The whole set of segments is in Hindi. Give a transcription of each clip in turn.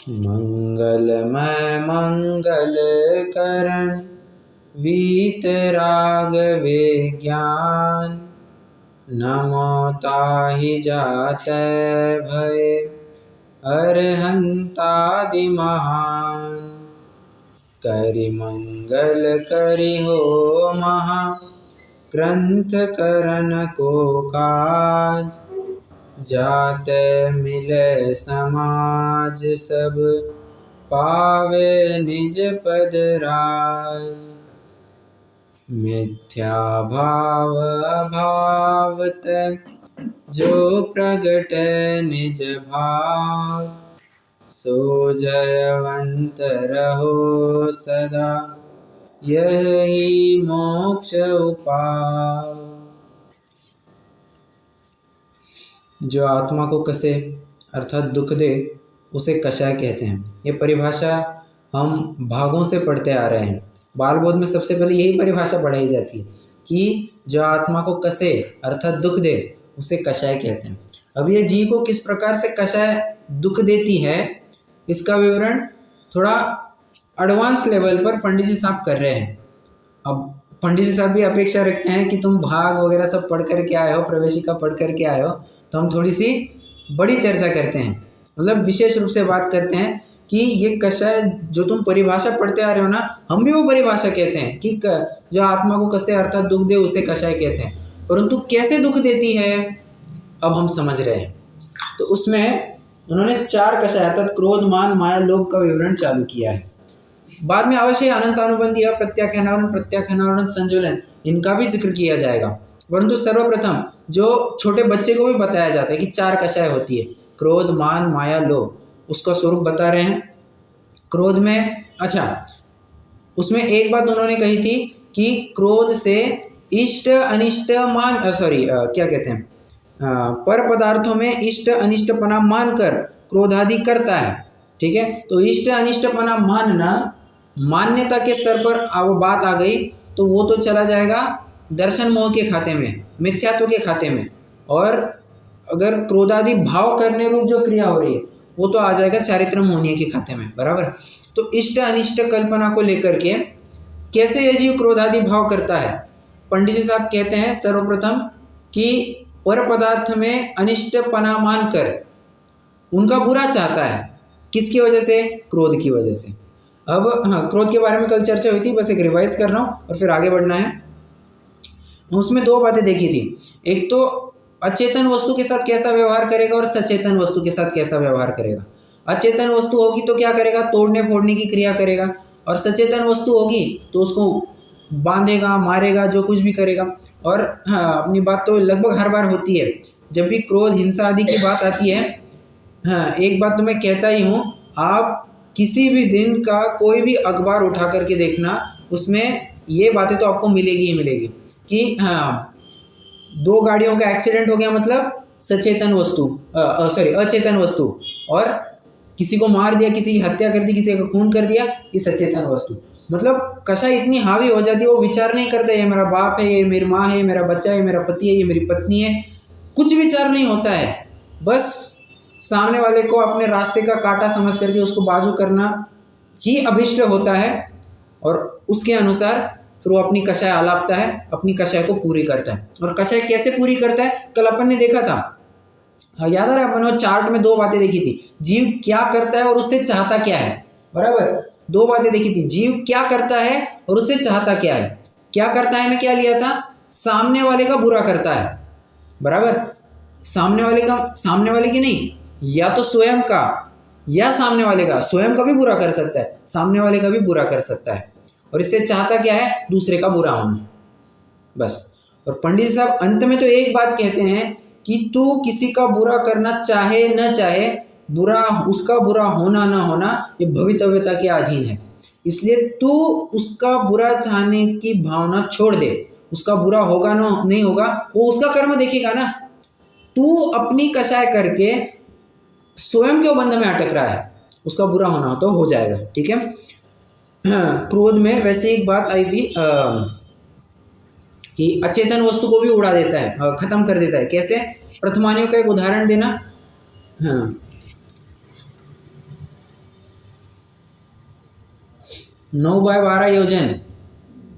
मंगलमय मंगल करण वीतराग विज्ञान। नमो ताहि जातै भय अरहंतादि महान। करि मंगल करि हो महा ग्रंथ करन को काज। जातै मिलै समाज सब पावे निज पद राज। मिथ्या भाव अभाव तै जो प्रगटै निज भाव। सो जयवंत रहो सदा यही मोक्ष उपाय। जो आत्मा को कसे अर्थात दुख दे उसे कषाय कहते हैं। ये परिभाषा हम भागों से पढ़ते आ रहे हैं। बाल बोध में सबसे पहले यही परिभाषा पढ़ाई जाती है कि जो आत्मा को कसे अर्थात दुख दे उसे कषाय कहते हैं। अब ये जीव को किस प्रकार से कषाय दुख देती है इसका विवरण थोड़ा एडवांस लेवल पर पंडित जी साहब कर रहे हैं। अब पंडित जी साहब भी अपेक्षा रखते हैं कि तुम भाग वगैरह सब पढ़ करके आए हो, प्रवेशिका पढ़ करके आए हो, तो हम थोड़ी सी बड़ी चर्चा करते हैं, मतलब विशेष रूप से बात करते हैं कि ये कषाय जो तुम परिभाषा पढ़ते आ रहे हो ना, हम भी वो परिभाषा कहते हैं कि जो आत्मा को कसे अर्थात दुख दे उसे कषाय कहते हैं। परंतु कैसे दुख देती है अब हम समझ रहे हैं। तो उसमें उन्होंने 4 कषाय अर्थात क्रोध, मान, माया, लोभ का विवरण चालू किया है। बाद में अवश्य अनंतानुबंधी, अप्रत्याख्यानावरण, प्रत्याख्यानावरण, संज्वलन इनका भी जिक्र किया जाएगा। परंतु सर्वप्रथम जो छोटे बच्चे को भी बताया जाता है कि 4 कषाय होती है, क्रोध, मान, माया, लोभ, उसका स्वरूप बता रहे हैं। क्रोध में उसमें एक बात उन्होंने कही थी कि क्रोध से इष्ट अनिष्ट क्या कहते हैं, पर पदार्थों में इष्ट अनिष्टपना मानकर क्रोधादि करता है। ठीक है, तो इष्ट अनिष्टपना मानना, मान्यता के स्तर पर वो बात आ गई तो वो तो चला जाएगा दर्शन मोह के खाते में, मिथ्यात्व के खाते में। और अगर क्रोधादि भाव करने रूप जो क्रिया हो रही है वो तो आ जाएगा चारित्र मोहनीय के खाते में, बराबर। तो इष्ट अनिष्ट कल्पना को लेकर के कैसे ये जीव क्रोधादि भाव करता है, पंडित जी साहब कहते हैं सर्वप्रथम कि पर पदार्थ में अनिष्टपना मानकर उनका बुरा चाहता है। किसकी वजह से? क्रोध की वजह से। अब क्रोध के बारे में कल चर्चा हुई थी, बस एक रिवाइज कर रहा हूँ और फिर आगे बढ़ना है। उसमें 2 बातें देखी थी, एक तो अचेतन वस्तु के साथ कैसा व्यवहार करेगा और सचेतन वस्तु के साथ कैसा व्यवहार करेगा। अचेतन वस्तु होगी तो क्या करेगा? तोड़ने फोड़ने की क्रिया करेगा। और सचेतन वस्तु होगी तो उसको बांधेगा, मारेगा, जो कुछ भी करेगा। और अपनी बात तो लगभग हर बार होती है जब भी क्रोध, हिंसा आदि की बात आती है। एक बात तो मैं कहता ही हूँ, आप किसी भी दिन का कोई भी अखबार उठा करके देखना, उसमें ये बातें तो आपको मिलेगी ही मिलेगी कि 2 गाड़ियों का एक्सीडेंट हो गया मतलब अचेतन वस्तु, और किसी को मार दिया, किसी की हत्या कर दी, किसी का खून कर दिया, ये सचेतन वस्तु। मतलब कषाय इतनी हावी हो जाती है, वो विचार नहीं करता ये मेरा बाप है, ये मेरी माँ है, मेरा बच्चा है, मेरा पति है, ये मेरी पत्नी है, कुछ विचार नहीं होता है। बस सामने वाले को अपने रास्ते का कांटा समझ करके उसको बाजू करना ही अभिष्ट होता है, और उसके अनुसार फिर वो अपनी कषाय आलापता है, अपनी कषाय को पूरी करता है। और कषाय कैसे पूरी करता है कल अपन ने देखा था, याद आ रहा है? अपन चार्ट में 2 बातें देखी थी, जीव क्या करता है और उससे चाहता क्या है, बराबर। 2 बातें देखी थी, जीव क्या करता है और उससे चाहता क्या है। क्या करता है में क्या लिया था? सामने वाले का बुरा करता है, बराबर। सामने वाले की नहीं, या तो स्वयं का या सामने वाले का, स्वयं का भी बुरा कर सकता है, सामने वाले का भी बुरा कर सकता है। और इससे चाहता क्या है? दूसरे का बुरा होना, बस। और पंडित साहब अंत में तो एक बात कहते हैं कि तू किसी का बुरा करना चाहे न चाहे, उसका बुरा होना ना होना ये भवितव्यता के अधीन है। इसलिए तू उसका बुरा चाहने की भावना छोड़ दे, उसका बुरा होगा ना नहीं होगा वो उसका कर्म देखेगा ना। तू अपनी कषाय करके स्वयं के बंध में अटक रहा है, उसका बुरा होना हो तो हो जाएगा, ठीक है। क्रोध में वैसे एक बात आई थी कि अचेतन वस्तु को भी उड़ा देता है, खत्म कर देता है। कैसे? प्रथमानियों का एक उदाहरण देना। हाँ, 9/12 योजन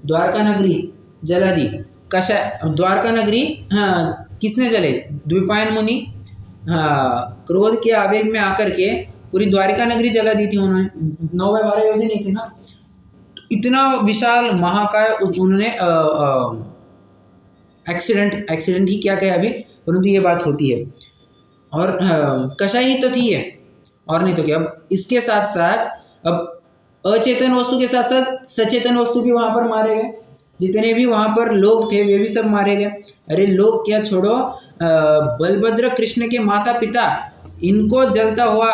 द्वारका नगरी जला दी। कषाय द्वारका नगरी, हाँ, किसने जले? द्विपायन मुनि, हाँ, क्रोध के आवेग में आकर के पूरी द्वारिका नगरी जला दी थी उन्होंने। 9/12 योजन ही थी ना। इतना विशाल महाकाय उन्होंने एक्सीडेंट ही क्या कहे अभी, परंतु ये बात होती है। और कषाय ही तो थी ये, और नहीं तो क्या। अब इसके साथ साथ अब अचेतन वस्तु के साथ साथ सचेतन वस्तु भी वहां पर मारे गए। जितने भी वहां पर लोग थे वे भी सब मारे गए। अरे लोग क्या छोड़ो, बलभद्र कृष्ण के माता पिता, इनको जलता हुआ,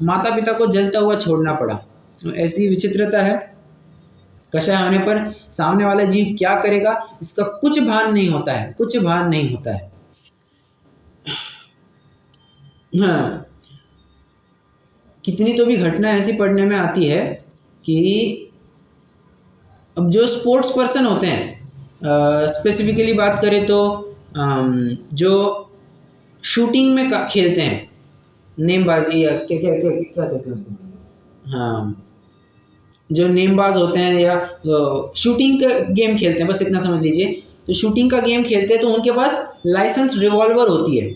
माता पिता को जलता हुआ छोड़ना पड़ा। तो ऐसी विचित्रता है। कषाय होने पर सामने वाला जीव क्या करेगा इसका कुछ भान नहीं होता है, कुछ भान नहीं होता है। हाँ, कितनी तो भी घटना ऐसी पढ़ने में आती है कि अब जो स्पोर्ट्स पर्सन होते हैं, स्पेसिफिकली बात करें तो जो शूटिंग में खेलते हैं, नेमबाजी या क्या क्या क्या क्या कहते हैं उसे, हाँ, जो नेमबाज होते हैं या शूटिंग का गेम खेलते हैं, बस इतना समझ लीजिए। तो शूटिंग का गेम खेलते हैं तो उनके पास लाइसेंस रिवॉल्वर होती है।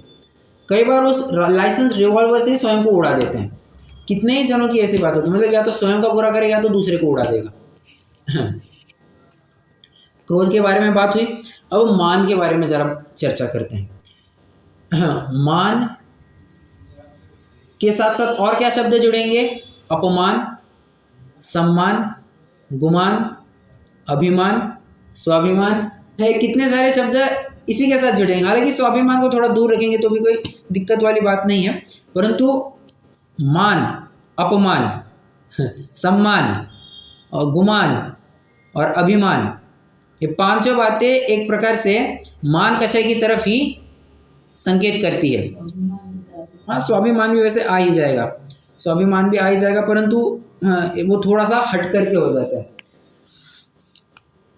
कई बार उस लाइसेंस रिवॉल्वर से ही स्वयं को उड़ा देते हैं। कितने ही जनों की ऐसी बात होती है, मतलब या तो स्वयं का बुरा करेगा या तो दूसरे को उड़ा देगा। क्रोध के बारे में बात हुई, अब मान के बारे में जरा चर्चा करते हैं। मान के साथ साथ और क्या शब्द जुड़ेंगे? अपमान, सम्मान, गुमान, अभिमान, स्वाभिमान है। कितने सारे शब्द इसी के साथ जुड़ेंगे। हालांकि स्वाभिमान को थोड़ा दूर रखेंगे तो भी कोई दिक्कत वाली बात नहीं है, परंतु मान, अपमान, सम्मान और गुमान और अभिमान, ये पांचों बातें एक प्रकार से मान कषाय की तरफ ही संकेत करती है। हाँ, स्वाभिमान भी वैसे आ ही जाएगा, स्वाभिमान भी आ ही जाएगा, परंतु वो थोड़ा सा हट करके हो जाता है।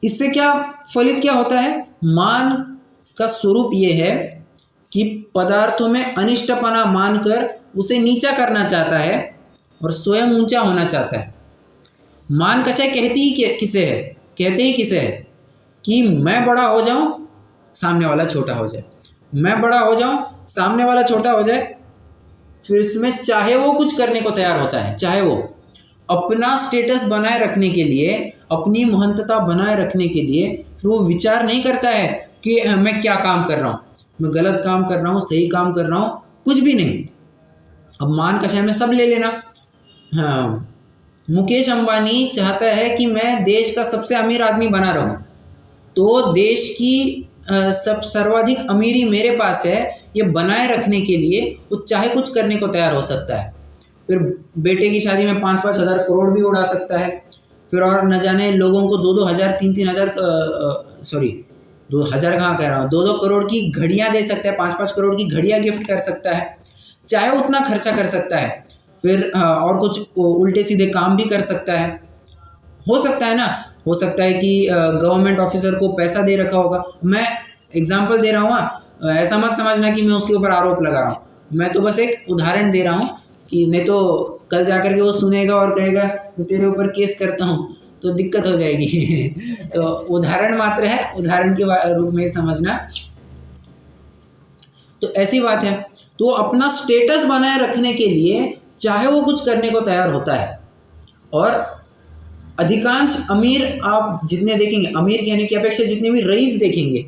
इससे क्या फलित क्या होता है? मान का स्वरूप ये है कि पदार्थों में अनिष्टपना मानकर उसे नीचा करना चाहता है और स्वयं ऊंचा होना चाहता है। मान कषाय कहती ही किसे है? कहते ही किसे है कि मैं बड़ा हो जाऊं, सामने वाला छोटा हो जाए, मैं बड़ा हो जाऊं, सामने वाला छोटा हो जाए। फिर इसमें चाहे वो कुछ करने को तैयार होता है, चाहे वो अपना स्टेटस बनाए रखने के लिए, अपनी महंतता बनाए रखने के लिए, फिर वो विचार नहीं करता है कि मैं क्या काम कर रहा हूँ, मैं गलत काम कर रहा हूँ, सही काम कर रहा हूँ, कुछ भी नहीं। अब मान कषाय में सब ले लेना। हाँ, मुकेश अंबानी चाहता है कि मैं देश का सबसे अमीर आदमी बना रहूं, तो देश की सब सर्वाधिक अमीरी मेरे पास है, ये बनाए रखने के लिए वो चाहे कुछ करने को तैयार हो सकता है। फिर बेटे की शादी में 5-5 हज़ार करोड़ भी उड़ा सकता है। फिर और न जाने लोगों को 2-2 हज़ार 3-3 हज़ार, सॉरी 2 हज़ार कहाँ कह रहा हूँ, 2-2 करोड़ की घड़ियाँ दे सकता है, 5-5 करोड़ की घड़ियाँ गिफ्ट कर सकता है, चाहे उतना खर्चा कर सकता है। फिर और कुछ उल्टे सीधे काम भी कर सकता है। हो सकता है ना, हो सकता है कि गवर्नमेंट ऑफिसर को पैसा दे रखा होगा। मैं एग्जांपल दे रहा हूँ, ऐसा मत समझना कि मैं उसके ऊपर आरोप लगा रहा हूँ, मैं तो बस एक उदाहरण दे रहा हूँ कि नहीं तो कल जाकर के वो सुनेगा और कहेगा मैं तेरे ऊपर केस करता हूँ, तो दिक्कत हो जाएगी। तो उदाहरण मात्र है, उदाहरण के रूप में समझना। तो ऐसी बात है, तो अपना स्टेटस बनाए रखने के लिए चाहे वो कुछ करने को तैयार होता है। और अधिकांश अमीर आप जितने देखेंगे, अमीर कहने की अपेक्षा जितने भी रईस देखेंगे,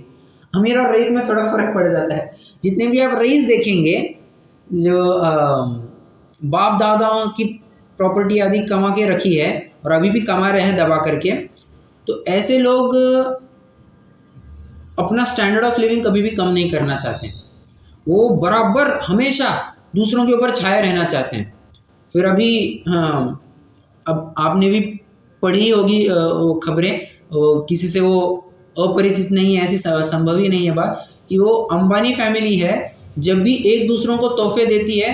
अमीर और रईस में थोड़ा फर्क पड़ जाता है। जितने भी आप रईस देखेंगे जो बाप दादाओं की प्रॉपर्टी आदि कमा के रखी है और अभी भी कमा रहे हैं दबा करके, तो ऐसे लोग अपना स्टैंडर्ड ऑफ लिविंग कभी भी कम नहीं करना चाहते हैं। वो बराबर हमेशा दूसरों के ऊपर छाए रहना चाहते हैं। फिर अभी हाँ, अब आपने भी पढ़ी होगी वो खबरें, किसी से वो अपरिचित नहीं है, ऐसी संभव ही नहीं है बात कि वो अंबानी फैमिली है, जब भी एक दूसरों को तोहफे देती है,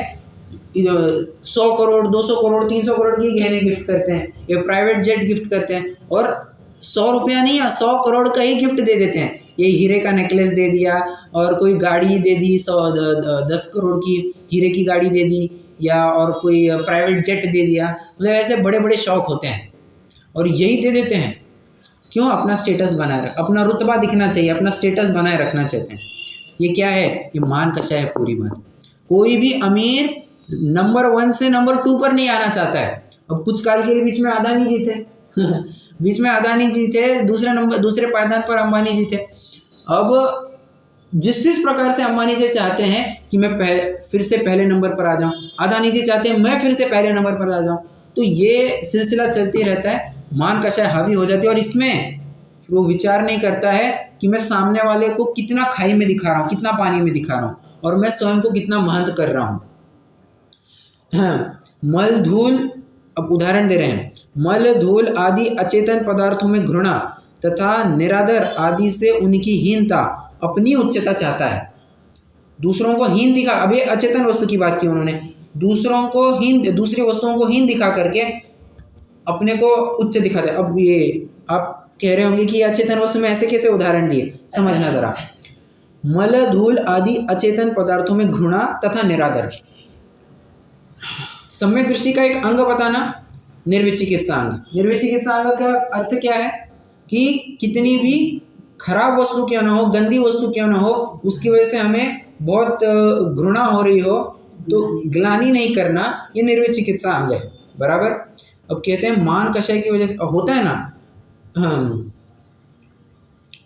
100 करोड़ 200 करोड़ 300 करोड़ की गहने गिफ्ट करते हैं या प्राइवेट जेट गिफ्ट करते हैं, और 100 रुपया नहीं, 100 करोड़ का ही गिफ्ट दे देते हैं। ये हीरे का नेकलेस दे दिया और कोई गाड़ी दे दी, 10 करोड़ की हीरे की गाड़ी दे दी, या और कोई प्राइवेट जेट दे दिया। मतलब ऐसे बड़े बड़े शौक होते हैं। और यही दे देते हैं। क्यों? अपना स्टेटस बनाए रख, अपना रुतबा दिखना चाहिए, अपना स्टेटस बनाए रखना चाहते हैं। ये क्या है? ये मान कषाय है पूरी बात। कोई भी अमीर नंबर 1 से नंबर 2 पर नहीं आना चाहता है। अब कुछ काल के लिए बीच में अदानी जी थे बीच में अदानी जी थे, दूसरे पायदान पर अंबानी जी थे। अब जिस प्रकार से अंबानी जी चाहते हैं कि मैं फिर से पहले नंबर पर आ जाऊं, अदानी जी चाहते हैं मैं फिर से पहले नंबर पर आ जाऊं, तो ये सिलसिला चलती रहता है। मान कषाय हावी हो जाती है और इसमें वो विचार नहीं करता है कि मैं सामने वाले को कितना खाई में दिखा रहा हूँ, कितना पानी में दिखा रहा हूँ, और मैं स्वयं को कितना महंत कर रहा हूँ। हाँ, मल धूल, अब उदाहरण दे रहे हैं, मल धूल आदि अचेतन पदार्थों में घृणा तथा निरादर आदि से उनकी हीनता अपनी उच्चता चाहता है। दूसरों को हीन दिखा, अब ये अचेतन वस्तु की बात की उन्होंने, दूसरी वस्तुओं को हीन दिखा करके अपने को उच्च दिखाता है। अब ये आप कह रहे होंगे कि अचेतन वस्तु में ऐसे कैसे उदाहरण दिए, समझना जरा। मल धूल आदि अचेतन पदार्थों में घृणा तथा निरादर, सम्यक दृष्टि का एक अंग बताना, निर्विचिकित्सा अंग। निर्विचिकित्सा अंग का अर्थ क्या है कि कितनी भी खराब वस्तु क्यों ना हो, गंदी वस्तु क्यों ना हो, उसकी वजह से हमें बहुत घृणा हो रही हो तो ग्लानि नहीं करना, ये निर्विचिकित्सा अंग है। बराबर। अब कहते हैं मान कषाय की वजह से होता है ना,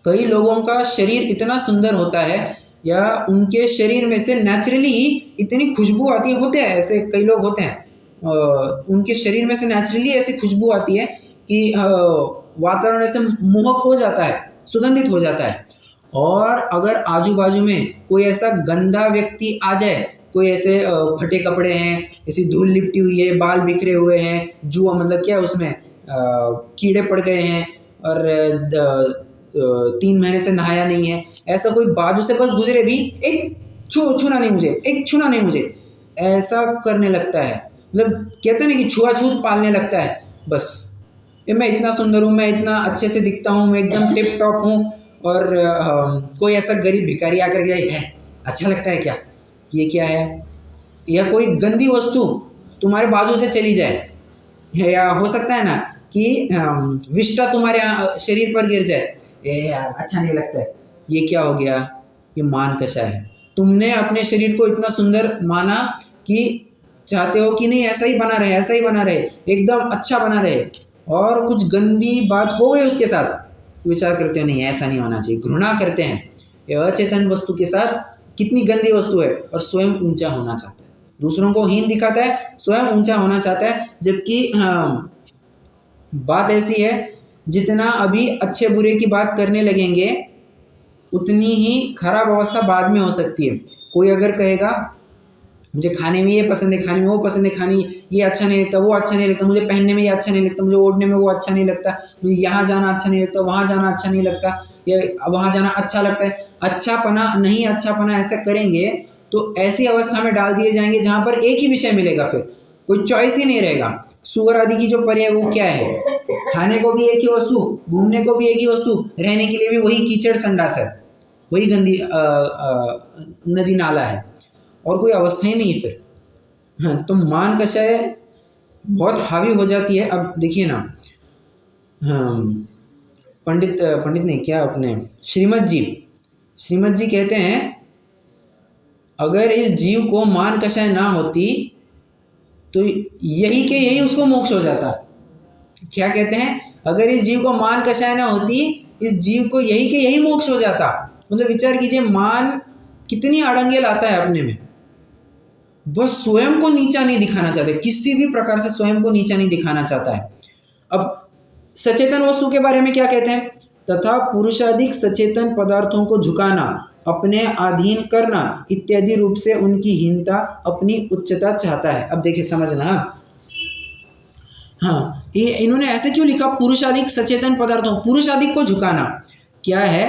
कई लोगों का शरीर इतना सुंदर होता है या उनके शरीर में से नेचुरली इतनी खुशबू आती है, होते हैं ऐसे कई लोग होते हैं, उनके शरीर में से नेचुरली ऐसी खुशबू आती है कि वातावरण ऐसे मोहक हो जाता है, सुगंधित हो जाता है। और अगर आजू बाजू में कोई ऐसा गंदा व्यक्ति आ जाए, कोई ऐसे फटे कपड़े हैं, ऐसी धूल लिपटी हुई है, बाल बिखरे हुए हैं, जुआ मतलब क्या उसमें कीड़े पड़ गए हैं और 3 महीने से नहाया नहीं है, ऐसा कोई बाजू से बस गुजरे भी एक छूना नहीं मुझे, ऐसा करने लगता है। मतलब कहते हैं ना कि छुआछूत पालने लगता है। बस मैं इतना सुंदर हूँ, मैं इतना अच्छे से दिखता हूँ, मैं एकदम टिप टॉप हूँ, और कोई ऐसा गरीब भिखारी आकर के है, अच्छा लगता है क्या, ये क्या है? या कोई गंदी वस्तु तुम्हारे बाजू से चली जाए, या हो सकता है ना कि विष्ठा तुम्हारे शरीर पर गिर जाए, यार अच्छा नहीं लगता है। ये क्या हो गया? ये मान कषाय है। तुमने अपने शरीर को इतना सुंदर माना कि चाहते हो कि नहीं ऐसा ही बना रहे, एकदम अच्छा बना रहे, और कुछ गंदी बात हो गई उसके साथ, विचार करते हो नहीं ऐसा नहीं होना चाहिए, घृणा करते हैं। ये अचेतन वस्तु के साथ कितनी गंदी वस्तु है, और स्वयं ऊंचा होना चाहता है, दूसरों को हीन दिखाता है, स्वयं ऊंचा होना चाहता है। जबकि बात ऐसी है, जितना अभी अच्छे बुरे की बात करने लगेंगे उतनी ही खराब अवस्था बाद में हो सकती है। कोई अगर कहेगा मुझे खाने में ये पसंद है, खाने में वो पसंद है, खाने ये अच्छा नहीं लगता, वो अच्छा नहीं लगता, मुझे पहनने में ये अच्छा नहीं लगता, मुझे ओढ़ने में वो अच्छा नहीं लगता, मुझे यहाँ जाना अच्छा नहीं लगता, वहाँ जाना अच्छा नहीं लगता, या वहाँ जाना अच्छा लगता है, अच्छापना नहीं अच्छापना ऐसा करेंगे तो ऐसी अवस्था में डाल दिए जाएंगे जहाँ पर एक ही विषय मिलेगा, फिर कोई चॉइस ही नहीं रहेगा। सुअर आदि की जो पर्याय वो क्या है? खाने को भी एक ही वस्तु, घूमने को भी एक ही वस्तु, रहने के लिए भी वही कीचड़ संडास है, वही गंदी नदी नाला है, और कोई अवस्था ही नहीं है फिर। हाँ, तो मान कषाय बहुत हावी हो जाती है। अब देखिए ना, पंडित नहीं क्या अपने श्रीमद जी कहते हैं अगर इस जीव को मान कषाय ना होती तो यही उसको मोक्ष हो जाता। क्या कहते हैं? अगर इस जीव को मान कषाय ना होती, इस जीव को यही मोक्ष हो जाता। मतलब विचार कीजिए, मान कितनी अड़ंगे लाता है अपने में, बस स्वयं को नीचा नहीं दिखाना चाहते, किसी भी प्रकार से स्वयं को नीचा नहीं दिखाना चाहता है। अब सचेतन वस्तु के बारे में क्या कहते हैं? तथा पुरुषाधिक सचेतन पदार्थों को झुकाना, अपने अधीन करना इत्यादि रूप से उनकी हीनता अपनी उच्चता चाहता है। अब देखिए समझना, हाँ ये इन्होंने ऐसे क्यों लिखा? पुरुषाधिक सचेतन पदार्थों, पुरुषाधिक को झुकाना क्या है?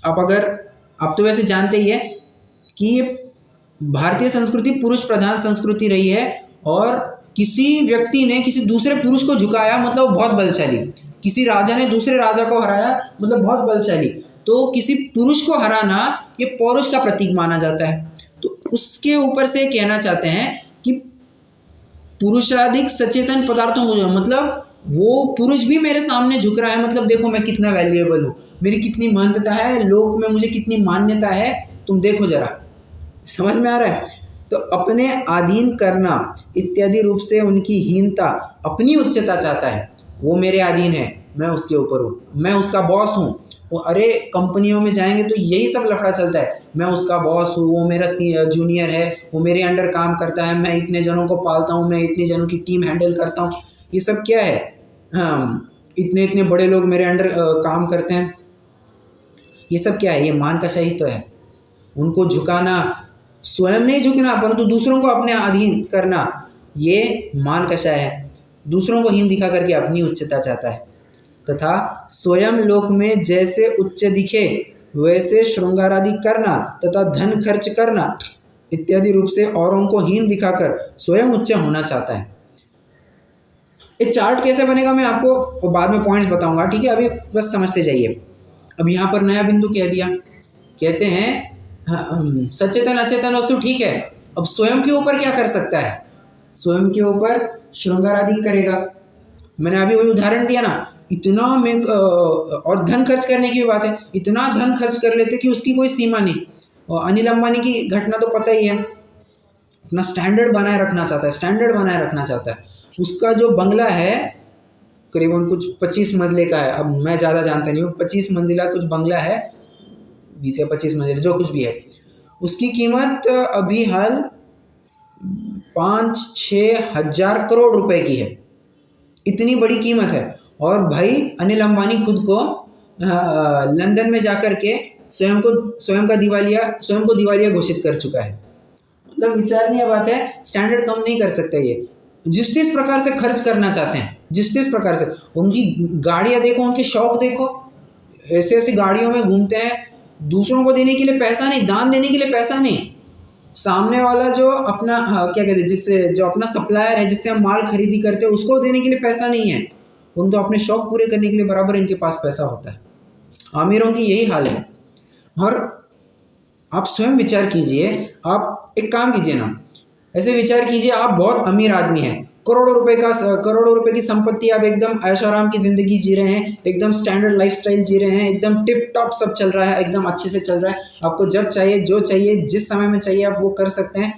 आप तो वैसे जानते ही है कि ये भारतीय संस्कृति पुरुष प्रधान संस्कृति रही है, और किसी व्यक्ति ने किसी दूसरे पुरुष को झुकाया मतलब बहुत बलशाली, किसी राजा ने दूसरे राजा को हराया मतलब बहुत बलशाली। तो किसी पुरुष को हराना ये पौरुष का प्रतीक माना जाता है। तो उसके ऊपर से कहना चाहते हैं कि पुरुषाधिक सचेतन पदार्थों को, मतलब वो पुरुष भी मेरे सामने झुक रहा है, मतलब देखो मैं कितना वैल्यूएबल हूँ, मेरी कितनी महत्ता है, लोक में मुझे कितनी मान्यता है, तुम देखो जरा। समझ में आ रहा है? तो अपने अधीन करना इत्यादि रूप से उनकी हीनता अपनी उच्चता चाहता है। वो मेरे अधीन है, मैं उसके ऊपर हूँ, मैं उसका बॉस हूँ। वो अरे कंपनियों में जाएंगे तो यही सब लफड़ा चलता है, मैं उसका बॉस हूँ, वो मेरा जूनियर है, वो मेरे अंडर काम करता है, मैं इतने जनों को पालता हूँ, मैं इतने जनों की टीम हैंडल करता हूँ। ये सब क्या है? इतने इतने बड़े लोग मेरे अंडर काम करते हैं। ये सब क्या है? ये मान का शाही तो है। उनको झुकाना, स्वयं नहीं झुकना परंतु दूसरों को अपने अधीन करना, ये मान कषाय है। दूसरों को हीन दिखा करके अपनी उच्चता चाहता है। तथा स्वयं लोक में जैसे उच्च दिखे वैसे श्रृंगार आदि करना तथा धन खर्च करना इत्यादि रूप से औरों को हीन दिखाकर स्वयं उच्च होना चाहता है। ये चार्ट कैसे बनेगा मैं आपको बाद में पॉइंट्स बताऊंगा, ठीक है? अभी बस समझते जाइए। अब यहाँ पर नया बिंदु कह दिया, कहते हैं सचेतन अचेतन वस्तु ठीक है, अब स्वयं के ऊपर क्या कर सकता है? स्वयं के ऊपर श्रृंगार आदि करेगा। मैंने अभी वही उदाहरण दिया ना, इतना में और धन खर्च करने की बात है, इतना धन खर्च कर लेते कि उसकी कोई सीमा नहीं। और अनिल अंबानी की घटना तो पता ही है, अपना स्टैंडर्ड बनाए रखना चाहता है, स्टैंडर्ड बनाए रखना चाहता है। उसका जो बंगला है करीबन कुछ 25 मंजिले का है, अब मैं ज़्यादा जानता नहीं हूँ, 25 मंजिला कुछ बंगला है, 20 या 25 मंजिल जो कुछ भी है। उसकी कीमत अभी हाल 5-6 हजार करोड़ रुपए की है, इतनी बड़ी कीमत है। और भाई अनिल अंबानी खुद को लंदन में जाकर के स्वयं को दिवालिया घोषित कर चुका है। मतलब विचारणीय बात है, स्टैंडर्ड कम नहीं कर सकते ये। जिस प्रकार से खर्च करना चाहते हैं, जिस प्रकार से उनकी गाड़ियां देखो, उनके शौक देखो, ऐसे ऐसी गाड़ियों में घूमते हैं, दूसरों को देने के लिए पैसा नहीं, दान देने के लिए पैसा नहीं, सामने वाला जो अपना क्या कहते हैं, जिससे जो अपना सप्लायर है, जिससे हम माल खरीदी करते हैं, उसको देने के लिए पैसा नहीं है। उनको अपने शौक पूरे करने के लिए बराबर इनके पास पैसा होता है। अमीरों की यही हाल है। और आप स्वयं विचार कीजिए, आप एक काम कीजिए ना, ऐसे विचार कीजिए आप बहुत अमीर आदमी हैं, करोड़ों रुपए की संपत्ति, आप एकदम ऐशोआराम की जिंदगी जी रहे हैं, एकदम स्टैंडर्ड लाइफस्टाइल जी रहे हैं, एकदम टिप टॉप सब चल रहा है, एकदम अच्छे से चल रहा है, आपको जब चाहिए जो चाहिए जिस समय में चाहिए आप वो कर सकते हैं।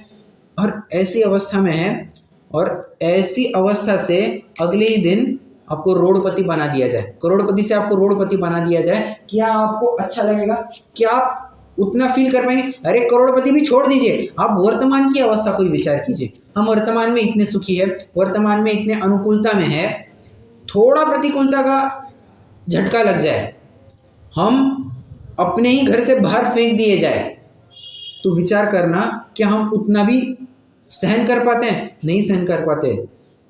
और ऐसी अवस्था में है, और ऐसी अवस्था से अगले ही दिन आपको रोडपति बना दिया जाए, करोड़पति से आपको रोडपति बना दिया जाए, क्या आपको अच्छा लगेगा? क्या आप उतना फील कर पाएंगे? अरे करोड़पति भी छोड़ दीजिए, आप वर्तमान की अवस्था को ही विचार कीजिए। हम वर्तमान में इतने सुखी है, वर्तमान में इतने अनुकूलता में है, थोड़ा प्रतिकूलता का झटका लग जाए, हम अपने ही घर से बाहर फेंक दिए जाए, तो विचार करना क्या हम उतना भी सहन कर पाते हैं? नहीं सहन कर पाते।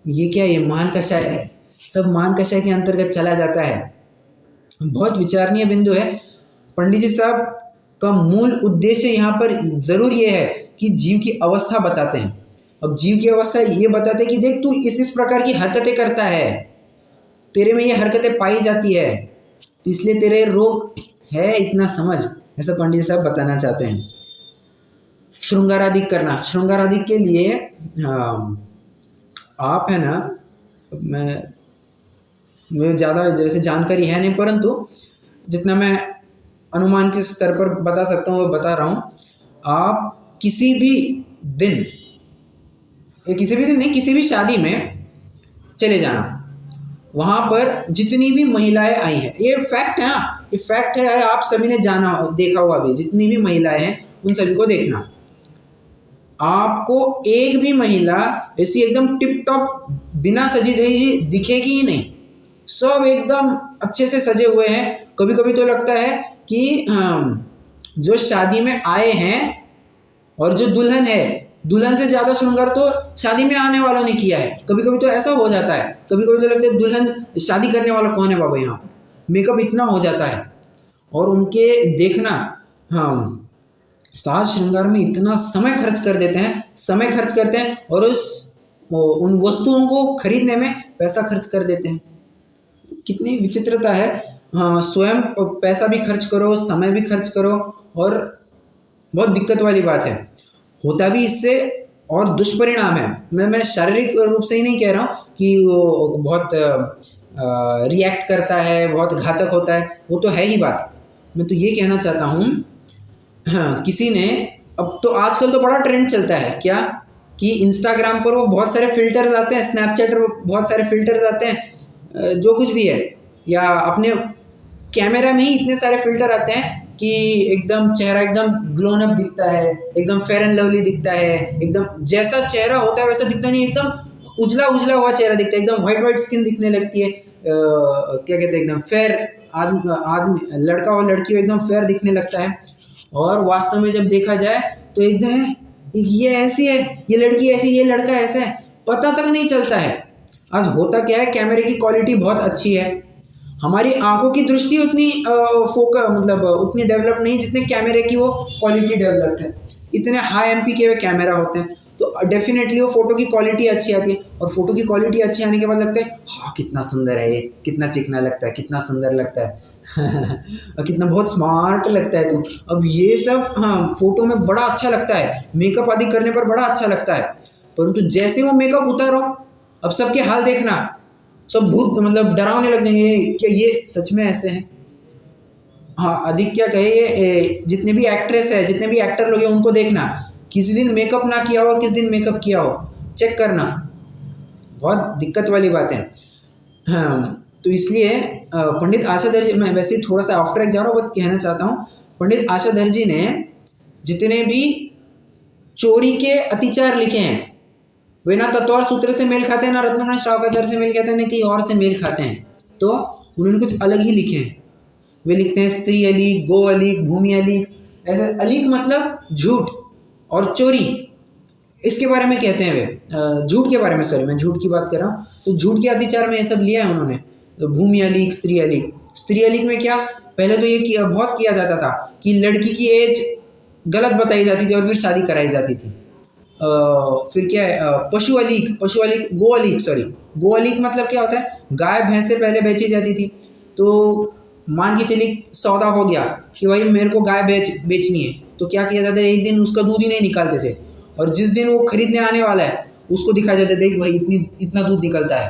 ये क्या, ये मान कषाय है, सब मान कषाय के अंतर्गत चला जाता है। बहुत विचारणीय बिंदु है। पंडित जी साहब का मूल उद्देश्य यहाँ पर जरूर ये है कि जीव की अवस्था बताते हैं। अब जीव की अवस्था ये बताते हैं कि देख तू इस प्रकार की हरकतें करता है, तेरे में ये हरकतें पाई जाती है, इसलिए तेरे रोग है, इतना समझ, ऐसा पंडित जी साहब बताना चाहते हैं। श्रृंगारादिक करना, श्रृंगारादिक के लिए आप है ना, मैं ज़्यादा जैसे जानकारी है नहीं, परंतु जितना मैं अनुमान के स्तर पर बता सकता हूँ वो बता रहा हूँ। आप किसी भी दिन नहीं, किसी भी शादी में चले जाना, वहाँ पर जितनी भी महिलाएं आई हैं, ये फैक्ट है, ये फैक्ट है, आप सभी ने जाना देखा होगा भी, जितनी भी महिलाएं हैं उन सभी को देखना, आपको एक भी महिला ऐसी एकदम टिप टॉप बिना सजी धजी दिखेगी ही नहीं, सब एकदम अच्छे से सजे हुए हैं। कभी कभी तो लगता है कि जो शादी में आए हैं और जो दुल्हन है, दुल्हन से ज़्यादा श्रृंगार तो शादी में आने वालों ने किया है। कभी कभी तो ऐसा हो जाता है, कभी कभी तो लगता है दुल्हन, शादी करने वाला कौन है बाबा, यहाँ मेकअप इतना हो जाता है। और उनके देखना, साज श्रृंगार में इतना समय खर्च कर देते हैं, समय खर्च करते हैं, और उन वस्तुओं को खरीदने में पैसा खर्च कर देते हैं। कितनी विचित्रता है। स्वयं पैसा भी खर्च करो, समय भी खर्च करो, और बहुत दिक्कत वाली बात है। होता भी इससे और दुष्परिणाम है। मैं शारीरिक रूप से ही नहीं कह रहा हूँ कि वो बहुत रिएक्ट करता है, बहुत घातक होता है, वो तो है ही बात। मैं तो ये कहना चाहता हूँ, हाँ, किसी ने, अब तो आजकल तो बड़ा ट्रेंड चलता है क्या कि इंस्टाग्राम पर वो बहुत सारे फिल्टर्स आते हैं, स्नैपचैट पर बहुत सारे फिल्टर्स आते हैं, जो कुछ भी है, या अपने कैमरा में ही इतने सारे फिल्टर आते हैं कि एकदम चेहरा एकदम ग्लोन अप दिखता है, एकदम फेयर एंड लवली दिखता है, एकदम जैसा चेहरा होता है वैसा दिखता नहीं, एकदम उजला उजला हुआ चेहरा दिखता है, एकदम व्हाइट व्हाइट स्किन दिखने लगती है, क्या कहते हैं, एकदम फेयर आदमी लड़का और लड़की एकदम फेयर दिखने लगता है। और वास्तव में जब देखा जाए तो एकदम ये ऐसी है, ये लड़की ऐसी, ये लड़का ऐसा है, पता तक नहीं चलता है। आज होता क्या है, कैमरे की क्वालिटी बहुत अच्छी है, हमारी आंखों की दृष्टि उतनी मतलब उतनी डेवलप नहीं जितने कैमरे की वो क्वालिटी डेवलप्ड है। इतने हाई एमपी के वे कैमरा होते हैं तो डेफिनेटली वो फोटो की क्वालिटी अच्छी आती है, और फोटो की क्वालिटी अच्छी आने के बाद लगता है हाँ कितना सुंदर है ये, कितना चिकना लगता है, कितना सुंदर लगता है और कितना बहुत स्मार्ट लगता है। तो अब ये सब हाँ फोटो में बड़ा अच्छा लगता है, मेकअप आदि करने पर बड़ा अच्छा लगता है, परंतु जैसे वो मेकअप उतारो अब सबके हाल देखना, सब भूत मतलब डरावने लग जाएंगे, क्या ये सच में ऐसे हैं। हाँ अधिक क्या कहे, ये जितने भी एक्ट्रेस है, जितने भी एक्टर लोग हैं, उनको देखना किसी दिन मेकअप ना किया हो और किस दिन मेकअप किया हो, चेक करना, बहुत दिक्कत वाली बात है। हाँ तो इसलिए पंडित आशाधर जी, मैं वैसे ही थोड़ा सा ऑफ ट्रैक जा रहा हूँ, बट कहना चाहता हूँ, पंडित आशाधर जी ने जितने भी चोरी के अतिचार लिखे हैं वे ना तत्वार सूत्र से मेल खाते हैं, ना रत्नाकरण श्रावकाचार्य से मेल खाते हैं, ना कहीं और से मेल खाते हैं, तो उन्होंने कुछ अलग ही लिखे हैं। वे लिखते हैं स्त्री अलीक, गो अलीक, भूमि अलीक, ऐसे अलीक मतलब झूठ और चोरी, इसके बारे में कहते हैं वे, झूठ के बारे में, सॉरी मैं झूठ की बात कर रहा हूँ, तो झूठ के अतिचार में ये सब लिया है उन्होंने। तो भूमि अलीक, स्त्री अलीक, स्त्री अलीक में क्या, पहले तो ये बहुत किया जाता था कि लड़की की एज गलत बताई जाती थी और फिर शादी कराई जाती थी। फिर क्या है, पशु अलीक, पशु अलीक, गो अलीक, सॉरी गो अलीक मतलब क्या होता है, गाय भैंस से पहले बेची जाती थी, तो मान के चलिए सौदा हो गया कि भाई मेरे को गाय बेचनी है, तो क्या किया जाता है, एक दिन उसका दूध ही नहीं निकालते थे, और जिस दिन वो खरीदने आने वाला है उसको दिखाया जाता है, देख भाई इतना दूध निकलता है,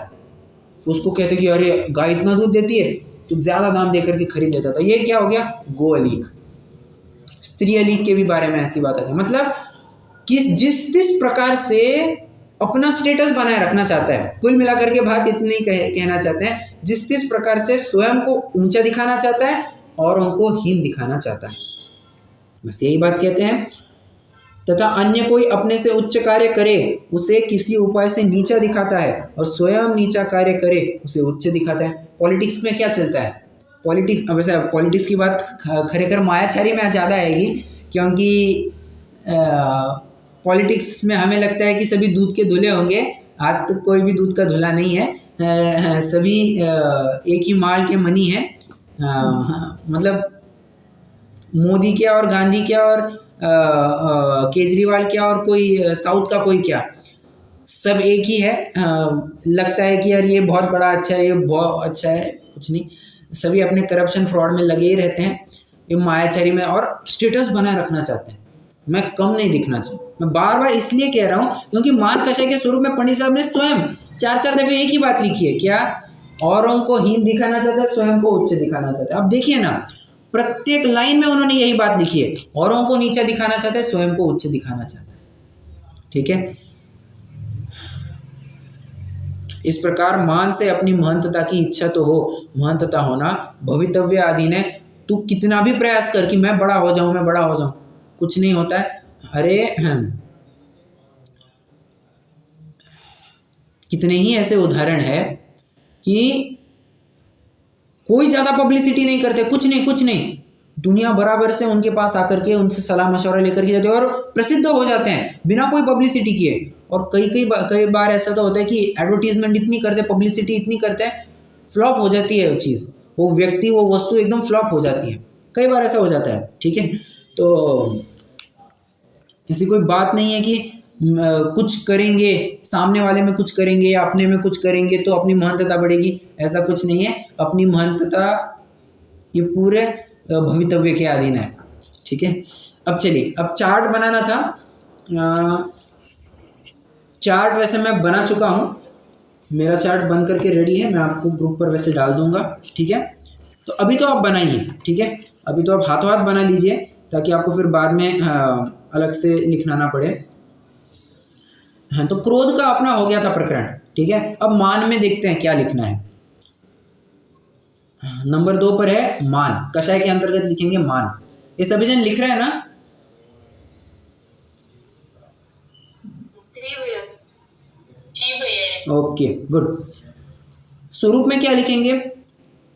तो उसको कहते कि अरे गाय इतना दूध देती है, तो ज़्यादा दाम दे करके खरीद लेता था। ये क्या हो गया, गो अलीक। स्त्री अलीक के भी बारे में ऐसी बात आती है, मतलब जिस प्रकार से अपना स्टेटस बनाए रखना चाहता है, कुल मिलाकर के बात इतनी कहना चाहते हैं, जिस प्रकार से स्वयं को ऊंचा दिखाना चाहता है और उनको हीन दिखाना चाहता है, बस यही बात कहते हैं। तथा अन्य कोई अपने से उच्च कार्य करे उसे किसी उपाय से नीचा दिखाता है, और स्वयं नीचा कार्य करे उसे उच्च दिखाता है। पॉलिटिक्स में क्या चलता है, पॉलिटिक्स, वैसे पॉलिटिक्स की बात खरेखर मायाचारी में ज़्यादा आएगी, क्योंकि पॉलिटिक्स में हमें लगता है कि सभी दूध के धुले होंगे, आज तक कोई भी दूध का धुला नहीं है, सभी एक ही माल के मनी हैं, मतलब मोदी क्या और गांधी क्या और केजरीवाल क्या और कोई साउथ का कोई क्या, सब एक ही है। लगता है कि यार ये बहुत बड़ा अच्छा है, ये बहुत अच्छा है, कुछ नहीं, सभी अपने करप्शन फ्रॉड में लगे ही रहते हैं, ये मायाचारी में, और स्टेटस बनाए रखना चाहते हैं, मैं कम नहीं दिखना चाहिए। मैं बार बार इसलिए कह रहा हूँ क्योंकि मान कषाय के स्वरूप में पंडित साहब ने स्वयं 4-4 दफे एक ही बात लिखी है, क्या, औरों को हीन दिखाना चाहता है, स्वयं को उच्च दिखाना चाहता है। अब देखिए ना, प्रत्येक लाइन में उन्होंने यही बात लिखी है, औरों को नीचा दिखाना चाहता है, स्वयं को उच्च दिखाना चाहता है, ठीक है। इस प्रकार मान से अपनी महंतता की इच्छा तो हो, महंतता होना भवितव्य आदि ने, तू कितना भी प्रयास कर कि मैं बड़ा हो जाऊं, मैं बड़ा हो जाऊं, कुछ नहीं होता है। अरे कितने ही ऐसे उदाहरण है कि कोई ज्यादा पब्लिसिटी नहीं करते, कुछ नहीं, दुनिया बराबर से उनके पास आकर के उनसे सलाह मशवरा लेकर के जाते हैं और प्रसिद्ध हो जाते हैं बिना कोई पब्लिसिटी किए। और कई बार ऐसा तो होता है कि एडवर्टीजमेंट इतनी करते हैं, पब्लिसिटी इतनी करते हैं, फ्लॉप हो जाती है वो चीज़, वो व्यक्ति, वो वस्तु एकदम फ्लॉप हो जाती है, कई बार ऐसा हो जाता है, ठीक है। तो ऐसी कोई बात नहीं है कि कुछ करेंगे, सामने वाले में कुछ करेंगे या अपने में कुछ करेंगे तो अपनी महंतता बढ़ेगी, ऐसा कुछ नहीं है। अपनी महंतता ये पूरे भवितव्य के अधीन है, ठीक है। अब चलिए, अब चार्ट बनाना था, चार्ट वैसे मैं बना चुका हूँ, मेरा चार्ट बन करके रेडी है, मैं आपको ग्रुप पर वैसे डाल दूंगा, ठीक है। तो अभी तो आप बनाइए, ठीक है, अभी तो आप हाथों हाथ बना लीजिए ताकि आपको फिर बाद में अलग से लिखना ना पड़े। हाँ, तो क्रोध का अपना हो गया था प्रकरण, ठीक है। अब मान में देखते हैं क्या लिखना है। नंबर 2 पर है मान, कषाय के अंतर्गत लिखेंगे मान। ये सभी जन लिख रहे हैं ना? Okay good. स्वरूप में क्या लिखेंगे?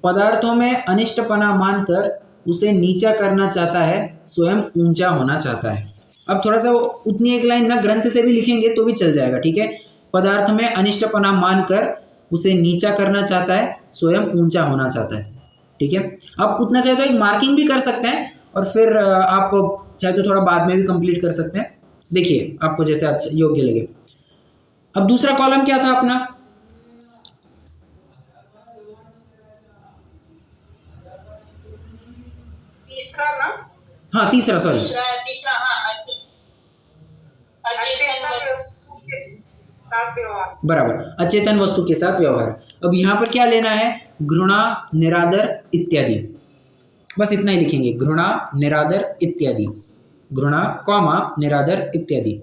पदार्थों में अनिष्टपना मानकर उसे नीचा करना चाहता है, स्वयं ऊंचा होना चाहता है। अब थोड़ा सा उतनी एक लाइन ना ग्रंथ से भी लिखेंगे तो भी चल जाएगा, ठीक है। पदार्थ में अनिष्टपना मानकर उसे नीचा करना चाहता है, स्वयं ऊंचा होना चाहता है, ठीक है। आप उतना चाहे तो एक मार्किंग भी कर सकते हैं और फिर आप चाहे तो थोड़ा बाद में भी कंप्लीट कर सकते हैं, देखिए आपको जैसे अच्छा योग्य लगे। अब दूसरा कॉलम क्या था अपना? तीसरा ना? हाँ तीसरा, सॉरी तीसरा हाँ, बराबर, अचेतन वस्तु के साथ व्यवहार। अब यहाँ पर क्या लेना है? घृणा, निरादर इत्यादि, बस इतना ही लिखेंगे, घृणा, निरादर इत्यादि, घृणा कॉमा निरादर इत्यादि,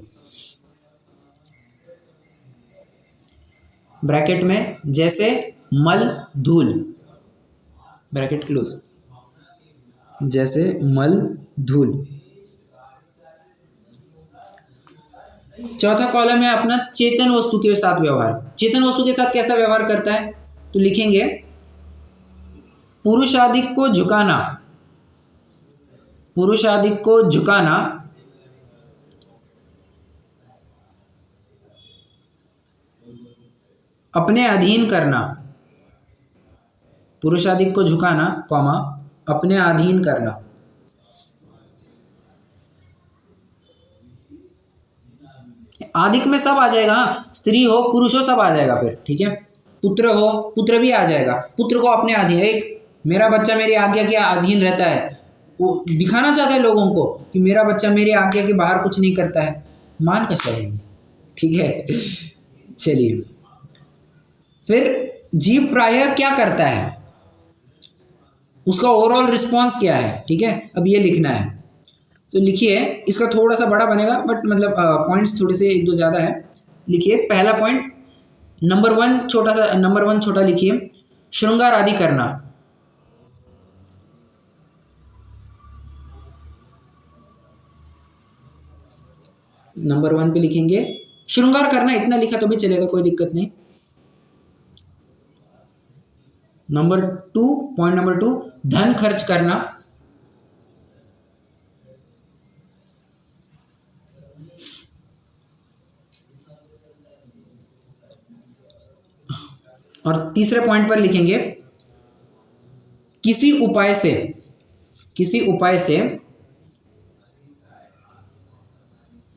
ब्रैकेट में जैसे मल धूल, ब्रैकेट क्लोज, जैसे मल धूल। चौथा कॉलम है अपना चेतन वस्तु के साथ व्यवहार। चेतन वस्तु के साथ कैसा व्यवहार करता है? तो लिखेंगे पुरुषाधिक को झुकाना, पुरुषाधिक को झुकाना, अपने अधीन करना, पुरुषाधिक को झुकाना कॉमा अपने अधीन करना। आदिक में सब आ जाएगा, स्त्री हो पुरुष हो सब आ जाएगा फिर, ठीक है। पुत्र हो, पुत्र भी आ जाएगा, पुत्र को अपने अधीन, एक मेरा बच्चा मेरी आज्ञा के अधीन रहता है, वो दिखाना चाहता है लोगों को कि मेरा बच्चा मेरी आज्ञा के बाहर कुछ नहीं करता है, मान का शरीर, ठीक है। चलिए फिर जीव प्रायः क्या करता है, उसका ओवरऑल रिस्पॉन्स क्या है, ठीक है। अब ये लिखना है, तो लिखिए, इसका थोड़ा सा बड़ा बनेगा बट मतलब पॉइंट्स थोड़े से एक दो ज़्यादा है। लिखिए पहला पॉइंट, नंबर 1 छोटा सा, नंबर 1 छोटा लिखिए, श्रृंगार आदि करना। नंबर 1 पे लिखेंगे श्रृंगार करना, इतना लिखा तो भी चलेगा, कोई दिक्कत नहीं। नंबर 2, पॉइंट नंबर 2, धन खर्च करना। और तीसरे पॉइंट पर लिखेंगे किसी उपाय से, किसी उपाय से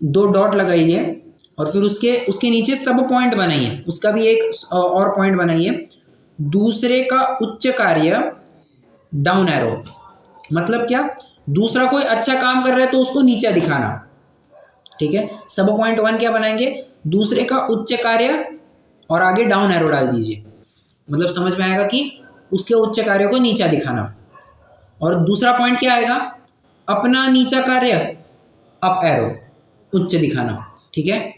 2 डॉट लगाइए और फिर उसके नीचे सब पॉइंट बनाइए, उसका भी एक और पॉइंट बनाइए, दूसरे का उच्च कार्य डाउन एरो। मतलब क्या? दूसरा कोई अच्छा काम कर रहा है तो उसको नीचा दिखाना, ठीक है। सब पॉइंट 1 क्या बनाएंगे? दूसरे का उच्च कार्य और आगे डाउन एरो डाल दीजिए, मतलब समझ में आएगा कि उसके उच्च कार्य को नीचा दिखाना। और दूसरा पॉइंट क्या आएगा? अपना नीचा कार्य अप एरो, उच्च दिखाना, ठीक है।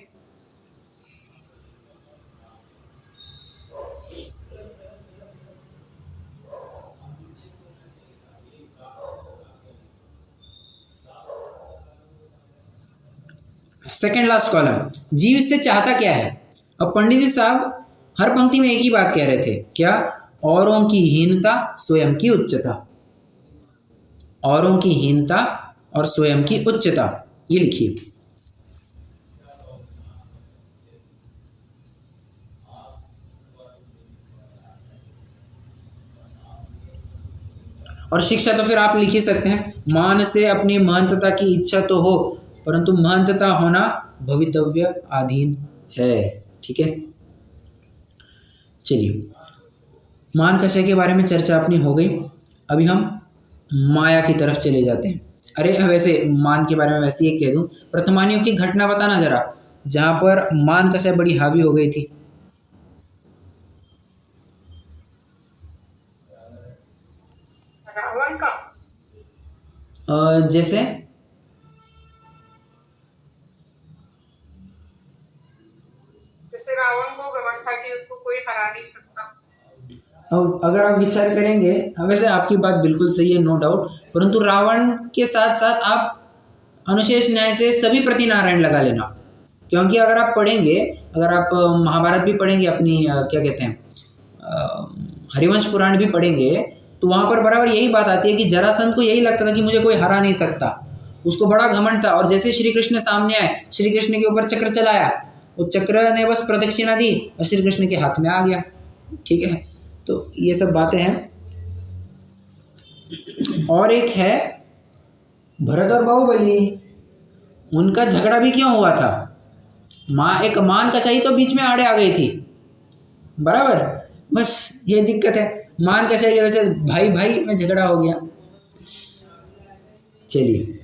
सेकेंड लास्ट कॉलम, जीव इससे चाहता क्या है? अब पंडित जी साहब हर पंक्ति में एक ही बात कह रहे थे, क्या? औरों की हीनता, स्वयं की उच्चता, औरों की हीनता और स्वयं की उच्चता, ये लिखिए। और शिक्षा तो फिर आप लिख ही सकते हैं, मान से अपनी महंतता की इच्छा तो हो, परंतु महंतता होना भवितव्य अधीन है, ठीक है। चलिए, मान कषय के बारे में चर्चा अपनी हो गई, अभी हम माया की तरफ चले जाते हैं। अरे वैसे मान के बारे में वैसे ही कह दूं, प्रथमानियों की घटना बताना जरा, जहाँ पर मान कषाय बड़ी हावी हो गई थी? रावण का। जैसे जैसे रावण को घमंड था कि उसको कोई हरा नहीं सकता। अब अगर आप विचार करेंगे, वैसे आपकी बात बिल्कुल सही है, नो डाउट, परंतु रावण के साथ साथ आप अनुशेष न्याय से सभी प्रति नारायण लगा लेना, क्योंकि अगर आप पढ़ेंगे, अगर आप महाभारत भी पढ़ेंगे, अपनी क्या कहते हैं हरिवंश पुराण भी पढ़ेंगे, तो वहाँ पर बराबर यही बात आती है कि जरासंध को यही लगता था कि मुझे कोई हरा नहीं सकता, उसको बड़ा घमंड था। और जैसे श्री कृष्ण सामने आए, श्री कृष्ण के ऊपर चक्र चलाया, वो चक्र ने बस प्रदक्षिणा दी और श्री कृष्ण के हाथ में आ गया। ठीक है, तो ये सब बातें हैं। और एक है भरत और बाहुबली, उनका झगड़ा भी क्यों हुआ था? एक मान कसाई तो बीच में आड़े आ गई थी, बराबर, बस ये दिक्कत है, मान कसाई की वजह से भाई भाई में झगड़ा हो गया। चलिए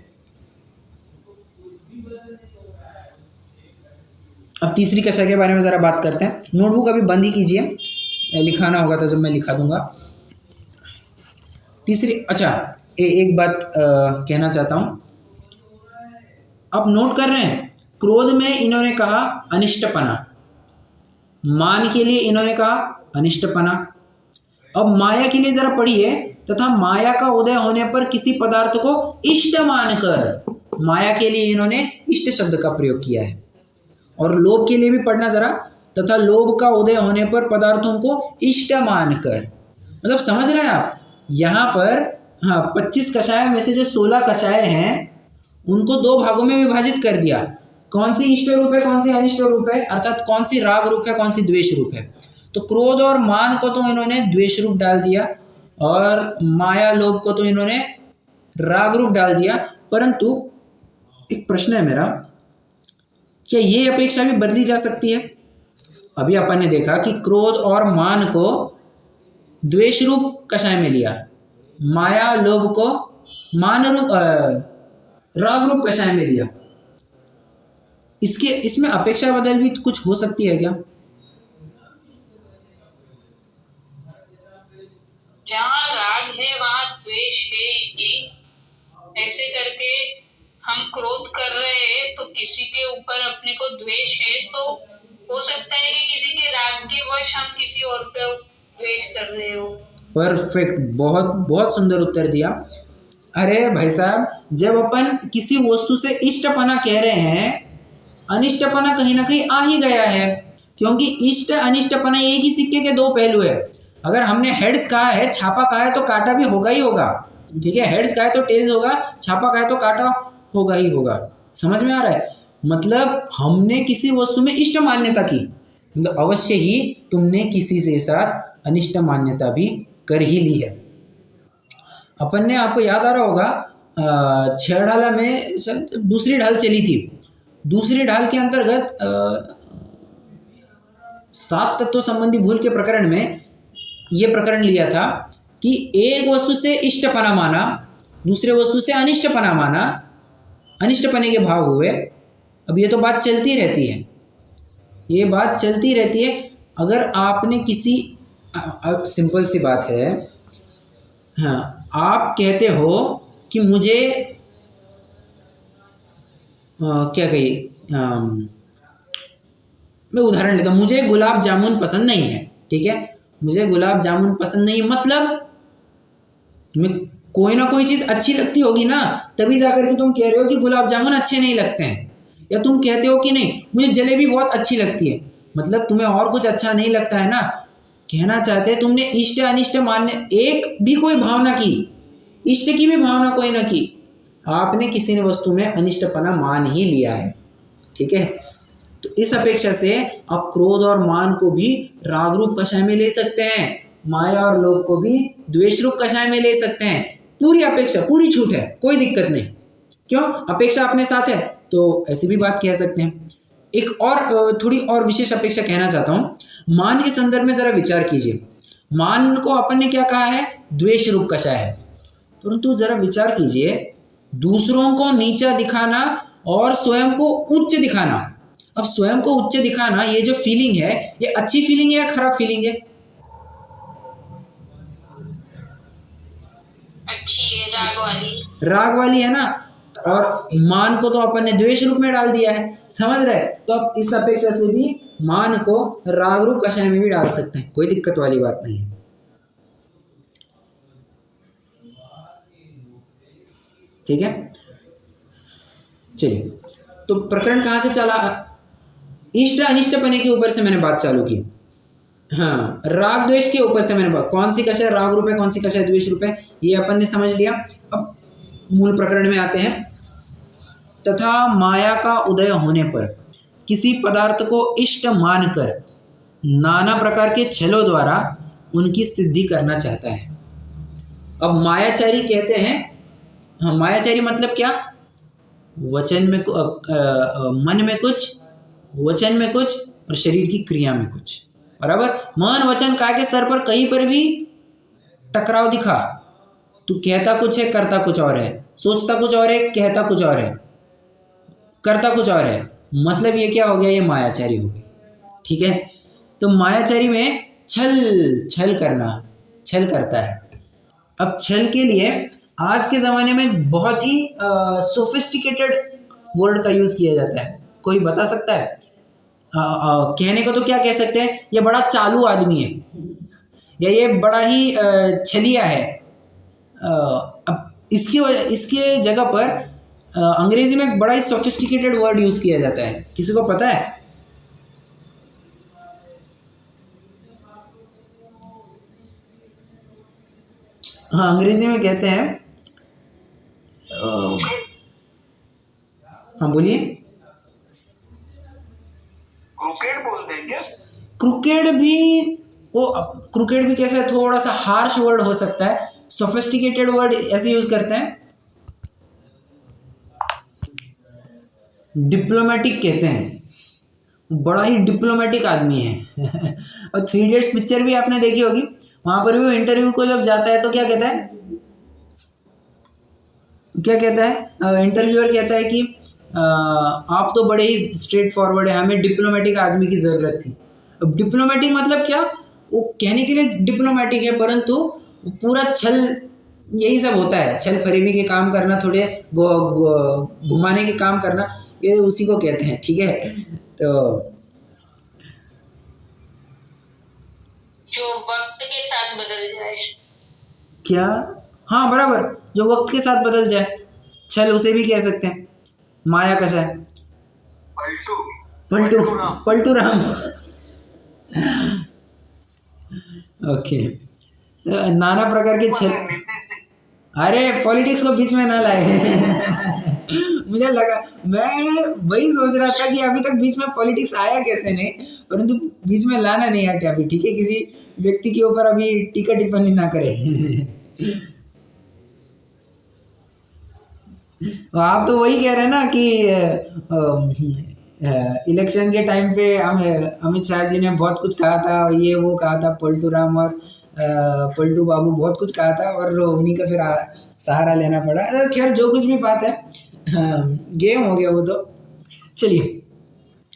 अब तीसरी कक्षा के बारे में ज़रा बात करते हैं। नोटबुक अभी बंद ही कीजिए, लिखाना होगा तो जब मैं लिखा दूंगा। तीसरी, अच्छा एक बात कहना चाहता हूँ, आप नोट कर रहे हैं, क्रोध में इन्होंने कहा अनिष्टपना, मान के लिए इन्होंने कहा अनिष्टपना। अब माया के लिए जरा पढ़िए, तथा माया का उदय होने पर किसी पदार्थ को इष्ट मानकर, माया के लिए इन्होंने इष्ट शब्द का प्रयोग किया है। और लोभ के लिए भी पढ़ना जरा, तथा लोभ का उदय होने पर पदार्थों को इष्ट मानकर, मतलब समझ रहे हैं आप, यहाँ पर हाँ 25 कषाय में से जो 16 कषाय हैं उनको 2 भागों में विभाजित कर दिया, कौन सी इष्ट रूप है कौन सी अनिष्ट रूप है, अर्थात कौन सी राग रूप है कौन सी द्वेष रूप है। तो क्रोध और मान को तो इन्होंने द्वेष रूप डाल दिया, और माया लोभ को तो इन्होंने राग रूप डाल दिया। परंतु एक प्रश्न है मेरा, क्या ये अपेक्षा भी बदली जा सकती है? अभी अपन ने देखा कि क्रोध और मान को द्वेष रूप कषाय में लिया, माया लोभ को मान रूप राग रूप कषाय में लिया, इसमें अपेक्षा बदल भी कुछ हो सकती है क्या? जहाँ राग है वहाँ द्वेष है ही। ऐसे करके हम क्रोध कर रहे हैं तो किसी के ऊपर अपने को द्वेष है, तो हो सकता है कि किसी के राग के वश हम किसी और पे द्वेष कर रहे हो। परफेक्ट, बहुत बहुत सुंदर उत्तर दिया। अरे भाई साहब, जब अपन किसी वस्तु से इष्टपना कह रहे हैं, अनिष्टपना कहीं ना कहीं आ ही गया है, क्योंकि इष्ट अनिष्टपना एक ही सिक्के के 2 पहलू है। अगर हमने हेड्स कहा है, छापा कहा है, तो काटा भी होगा ही होगा। ठीक है, हेड्स कहा है तो टेल्स होगा, छापा कहा है तो काटा होगा ही होगा। समझ में आ रहा है? मतलब हमने किसी वस्तु में इष्ट मान्यता की, मतलब अवश्य ही तुमने किसी के साथ अनिष्ट मान्यता भी कर ही ली है। अपन ने, आपको याद आ रहा होगा 6 ढाला में शायद दूसरी ढाल चली थी, दूसरी ढाल के अंतर्गत 7 तत्व संबंधी भूल के प्रकरण में ये प्रकरण लिया था कि एक वस्तु से इष्टपना माना, दूसरे वस्तु से अनिष्टपना माना, अनिष्टपने के भाव हुए। अब ये तो बात चलती रहती है, ये बात चलती रहती है। अगर आपने किसी, सिंपल सी बात है, हाँ, आप कहते हो कि मुझे क्या कहिए, मैं उदाहरण लेता हूँ, मुझे गुलाब जामुन पसंद नहीं है। ठीक है, मुझे गुलाब जामुन पसंद नहीं, मतलब तुम्हें कोई ना कोई चीज़ अच्छी लगती होगी ना, तभी जाकर के तुम कह रहे हो कि गुलाब जामुन अच्छे नहीं लगते हैं। या तुम कहते हो कि नहीं मुझे जलेबी बहुत अच्छी लगती है, मतलब तुम्हें और कुछ अच्छा नहीं लगता है ना। कहना चाहते हैं तुमने इष्ट अनिष्ट मान्य एक भी कोई भावना की, इष्ट की भी भावना कोई ना की, आपने किसी ने वस्तु में अनिष्टपना मान ही लिया है। ठीक है, तो इस अपेक्षा से आप क्रोध और मान को भी राग रूप कषाय में ले सकते हैं, माया और लोभ को भी द्वेष रूप कषाय में ले सकते हैं। पूरी अपेक्षा, पूरी छूट है, कोई दिक्कत नहीं। क्यों? अपेक्षा अपने साथ है, तो ऐसी भी बात कह सकते हैं। एक और थोड़ी और विशेष अपेक्षा कहना चाहता हूं। मान के संदर्भ में जरा विचार कीजिए, मान को अपन ने क्या कहा है? द्वेष रूप कषाय है। परंतु जरा विचार कीजिए, दूसरों को नीचा दिखाना और स्वयं को उच्च दिखाना, अब स्वयं को उच्च दिखाना, ये जो फीलिंग है, ये अच्छी फीलिंग है या खराब फीलिंग है? अच्छी है, राग वाली। राग वाली है ना। और मान को तो अपन ने द्वेष रूप में डाल दिया है, समझ रहे? तो अब इस अपेक्षा से भी मान को राग रूप कषाय में भी डाल सकते हैं, कोई दिक्कत वाली बात नहीं है। ठीक है, चलिए। तो प्रकरण कहाँ से चला? इष्ट अनिष्टपने के ऊपर से मैंने बात चालू की। हाँ, राग द्वेष के ऊपर से मैंने बात, कौन सी कषाय राग रूप है, कौन सी कषाय द्वेष रूप है, ये अपन ने समझ लिया। अब मूल प्रकरण में आते हैं। तथा माया का उदय होने पर किसी पदार्थ को इष्ट मानकर नाना प्रकार के छलों द्वारा उनकी सिद्धि करना चाहता है। अब मायाचारी कहते हैं, हाँ, मायाचारी मतलब क्या? वचन में मन में कुछ, वचन में कुछ और शरीर की क्रिया में कुछ, बराबर। मन वचन काय के स्तर पर कहीं पर भी टकराव दिखा, तू कहता कुछ है करता कुछ और है, सोचता कुछ और है कहता कुछ और है, करता कुछ और है, मतलब ये क्या हो गया? ये मायाचारी हो गई। ठीक है, तो मायाचारी में छल करना, छल करता है। अब छल के लिए आज के ज़माने में बहुत ही सोफिस्टिकेटेड वर्ड का यूज़ किया जाता है। कोई बता सकता है? कहने को तो क्या कह सकते हैं? ये बड़ा चालू आदमी है, या ये बड़ा ही छलिया है। अब इसके जगह पर अंग्रेजी में एक बड़ा ही सोफिस्टिकेटेड वर्ड यूज़ किया जाता है, किसी को पता है? हाँ, अंग्रेजी में कहते हैं, हाँ बोलिए। क्रिकेट बोलते हैं क्या? क्रिकेट भी, वो क्रिकेट भी कैसे थोड़ा सा हार्श वर्ड हो सकता है, सोफिस्टिकेटेड वर्ड ऐसे यूज करते हैं। डिप्लोमेटिक कहते हैं, बड़ा ही डिप्लोमेटिक आदमी है। और 3 इडियट्स पिक्चर भी आपने देखी होगी, वहां पर भी वो इंटरव्यू को जब जाता है तो क्या कहता है? इंटरव्यूअर कहता है कि आप तो बड़े ही स्ट्रेट फॉरवर्ड है, हमें डिप्लोमेटिक आदमी की ज़रूरत थी। अब डिप्लोमेटिक मतलब क्या? वो कहने के लिए डिप्लोमेटिक है, परंतु पूरा छल, यही सब होता है, छल फरेबी के काम करना, थोड़े घुमाने के काम करना, ये उसी को कहते हैं। ठीक है, तो जो वक्त के साथ बदल जाए। क्या? हाँ बराबर, जो वक्त के साथ बदल जाए, छल उसे भी कह सकते हैं। माया कषाय पलटू राम। ओके, नाना प्रकार के छल। अरे पॉलिटिक्स को बीच में ना लाए। मुझे लगा, मैं वही सोच रहा था कि अभी तक बीच में पॉलिटिक्स आया कैसे नहीं, परंतु बीच में लाना नहीं आया अभी। ठीक है, किसी व्यक्ति के ऊपर अभी टीका टिप्पणी ना करे। आप तो वही कह रहे हैं ना कि इलेक्शन के टाइम पे अमित शाह जी ने बहुत कुछ कहा था, ये वो कहा था, पलटू राम और पलटू बाबू बहुत कुछ कहा था, और उन्हीं का फिर सहारा लेना पड़ा। खैर जो कुछ भी बात है, गेम हो गया वो तो। चलिए,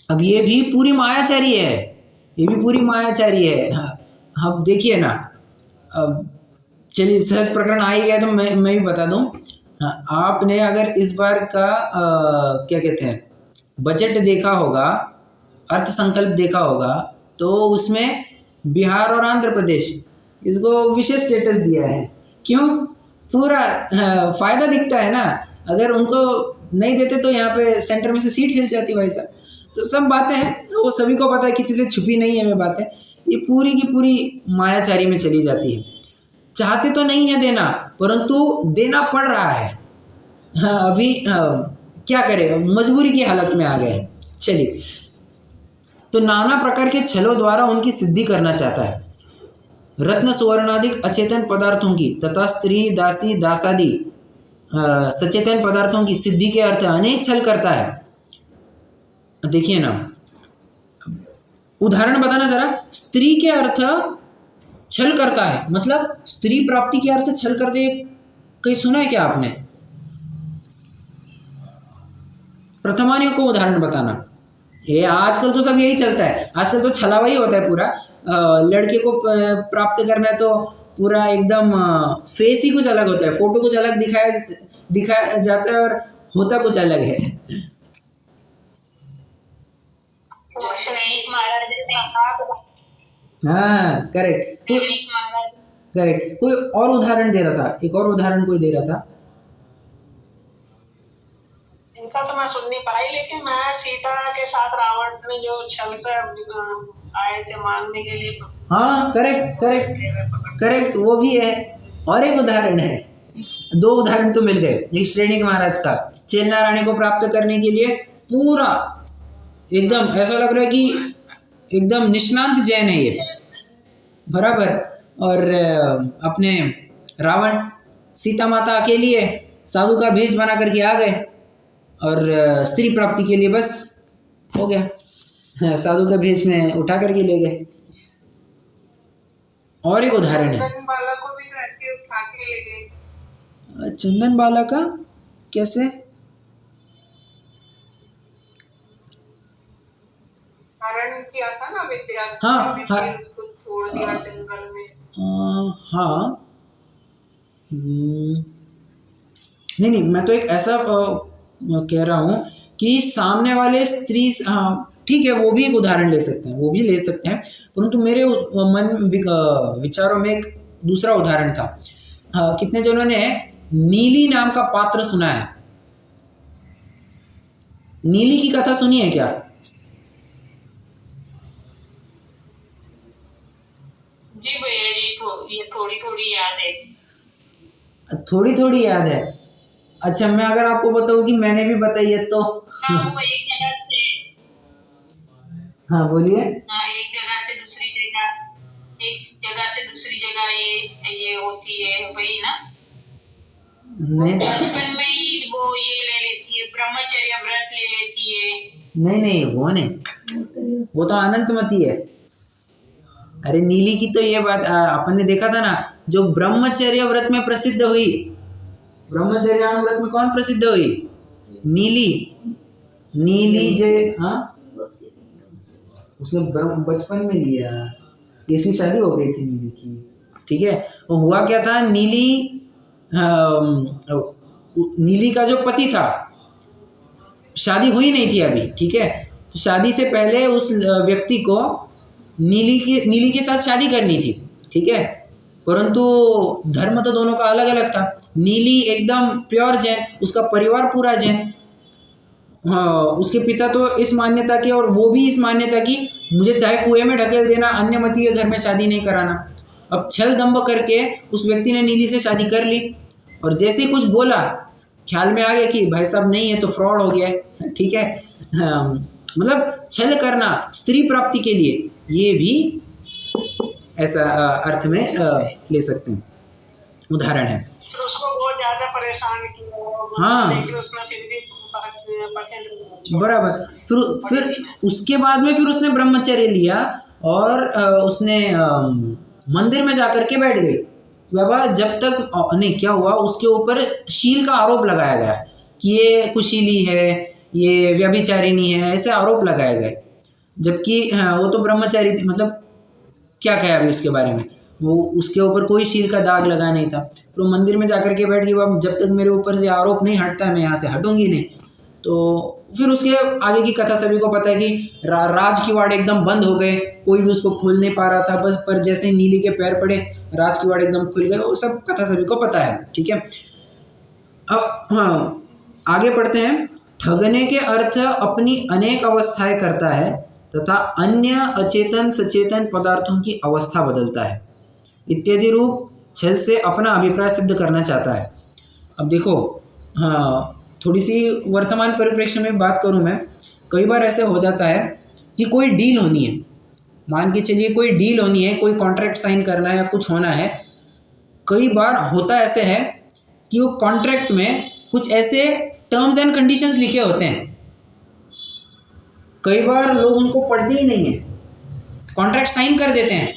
अब ये भी पूरी मायाचारी है, ये भी पूरी मायाचारी है। हाँ, अब देखिए ना, अब चलिए सहज प्रकरण आ ही गया तो मैं भी बता दूं। हाँ, आपने अगर इस बार का क्या कहते हैं बजट देखा होगा, अर्थ संकल्प देखा होगा, तो उसमें बिहार और आंध्र प्रदेश इसको विशेष स्टेटस दिया है। क्यों? पूरा फायदा दिखता है ना। अगर उनको नहीं देते तो यहाँ पे सेंटर में से सीट हिल जाती भाई साहब। तो सब बातें हैं, तो वो सभी को पता है, किसी से छुपी नहीं है मैं बातें। ये पूरी की पूरी मायाचारी में चली जाती है। चाहते तो नहीं है देना, परंतु देना पड़ रहा है। हाँ, अभी क्या करें, मजबूरी की हालत में आ गए। चलिए, तो नाना प्रकार के छलों द्वारा उनकी सिद्धि करना चाहता है। रत्न सुवर्णादिक अचेतन पदार्थों की तथा स्त्री दासी दासादि सचेतन पदार्थों की सिद्धि के अर्थ अनेक छल करता है। देखिए ना, उदाहरण बताना जरा। स्त्री के अर्थ छल करता है, मतलब स्त्री प्राप्ति के अर्थ छल करते, कहीं सुना है क्या आपने? प्रथमानियों को उदाहरण बताना, ये आजकल तो सब यही चलता है, आजकल तो छलावा ही होता है पूरा। लड़के को प्राप्त करना है तो पूरा एकदम फेस ही कुछ अलग होता है, फोटो कुछ अलग दिखाया जाता है और होता कुछ अलग है। श्रीनिक महाराज ने कहा, हाँ करेक्ट श्रीनिक महाराज करेक्ट। कोई और उदाहरण दे रहा था, एक और उदाहरण कोई दे रहा था। इनका तो मैं सुन नहीं पाई, लेकिन मैं सीता के साथ रावण ने जो छल से आए थे मांगने के लिए। हाँ करेक्ट करेक्ट करेक्ट, वो भी है। और एक उदाहरण है, दो उदाहरण तो मिल गए। एक श्रेणिक महाराज का, चेलना रानी को प्राप्त करने के लिए पूरा एकदम ऐसा लग रहा है कि एकदम निष्णांत जैन है ये, बराबर। और अपने रावण सीता माता के लिए साधु का भेष बना करके आ गए और स्त्री प्राप्ति के लिए बस हो गया, हाँ, साधु का भेष में उठा करके ले गए। और एक उदाहरण है, चंदन बाला को भी लड़के उठा के ले गए। चंदन बाला का कैसे? हरण किया था ना विद्या, हाँ, हाँ। उसको छोड़ दिया जंगल में। हाँ नहीं नहीं, मैं तो एक ऐसा कह रहा हूँ कि सामने वाले स्त्री, हाँ ठीक है, वो भी एक उदाहरण ले सकते हैं, वो भी ले सकते हैं, परंतु मेरे विचारों में एक दूसरा उदाहरण था। हाँ, कितने जनों ने नीली नाम का पात्र सुना है? नीली की कथा सुनी है क्या? जी भैया जी, तो ये थोड़ी थोड़ी याद है। थोड़ी थोड़ी याद है। अच्छा, मैं अगर आपको बताऊं कि मैंने भी बताई है तो हाँ, वो एक जगह से, हाँ बोलिए। हाँ, एक जगह से दूसरी जगह ये होती है, वही ना? नहीं बचपन में ही वो ये ले लेती है, ब्रह्मचर्य व्रत ले लेती है। नहीं, वो नहीं, वो तो अनंतमती है। अरे नीली की तो ये बात अपन ने देखा था ना, जो ब्रह्मचर्य व्रत में प्रसिद्ध हुई। ब्रह्मचर्य व्रत में कौन प्रसिद्ध हुई? नीली जय, हाँ उसने बचपन में लिया, इसकी शादी हो गई थी नीली की, ठीक है। वो हुआ क्या था, नीली का जो पति था, शादी हुई नहीं थी अभी, ठीक है। तो शादी से पहले उस व्यक्ति को नीली के साथ शादी करनी थी, ठीक है, परंतु धर्म तो दोनों का अलग अलग था। नीली एकदम प्योर जैन, उसका परिवार पूरा जैन, हाँ, उसके पिता तो इस मान्यता के और वो भी इस मान्यता की, मुझे चाहे कुएं में ढकेल देना, अन्य मती के घर में शादी नहीं कराना। अब छल दंभ करके उस व्यक्ति ने नीली से शादी कर ली, और जैसे ही कुछ बोला, ख्याल में आ गया कि भाई साहब नहीं है तो फ्रॉड हो गया है, ठीक है। मतलब छल करना स्त्री प्राप्ति के लिए, ये भी ऐसा अर्थ में ले सकते हैं, उदाहरण है। फिर उसको बहुत ज्यादा परेशान किया, हाँ। लेकिन उसने फिर भी बराबर। फिर उसके बाद में फिर उसने ब्रह्मचर्य लिया और उसने मंदिर में जाकर के बैठ गई। बाबा जब तक नहीं, क्या हुआ, उसके ऊपर शील का आरोप लगाया गया कि ये कुशीली है, ये व्यभिचारिणी है, ऐसे आरोप लगाए गए, जबकि वो तो ब्रह्मचारी थी। मतलब क्या कहा अभी उसके बारे में, वो उसके ऊपर कोई शील का दाग लगा नहीं था। तो मंदिर में जाकर के बैठ गई, जब तक मेरे ऊपर से आरोप नहीं हटता है मैं यहाँ से हटूंगी नहीं। तो फिर उसके आगे की कथा सभी को पता है कि राज की वाड़ एकदम बंद हो गए, कोई भी उसको खोल नहीं पा रहा था, बस पर जैसे ही नीली के पैर पड़े राज की वाड़ एकदम खुल गए, वो सब कथा सभी को पता है, ठीक है। अब हाँ आगे पढ़ते हैं। ठगने के अर्थ अपनी अनेक अवस्थाएं करता है तथा अन्य अचेतन सचेतन पदार्थों की अवस्था बदलता है इत्यादि रूप छल से अपना अभिप्राय सिद्ध करना चाहता है। अब देखो, हाँ थोड़ी सी वर्तमान परिप्रेक्ष्य में बात करूं मैं, कई बार ऐसे हो जाता है कि कोई डील होनी है, मान के चलिए कोई डील होनी है, कोई कॉन्ट्रैक्ट साइन करना है या कुछ होना है। कई बार होता ऐसे है कि वो कॉन्ट्रैक्ट में कुछ ऐसे टर्म्स एंड कंडीशंस लिखे होते हैं, कई बार लोग उनको पढ़ते ही नहीं है, कॉन्ट्रैक्ट साइन कर देते हैं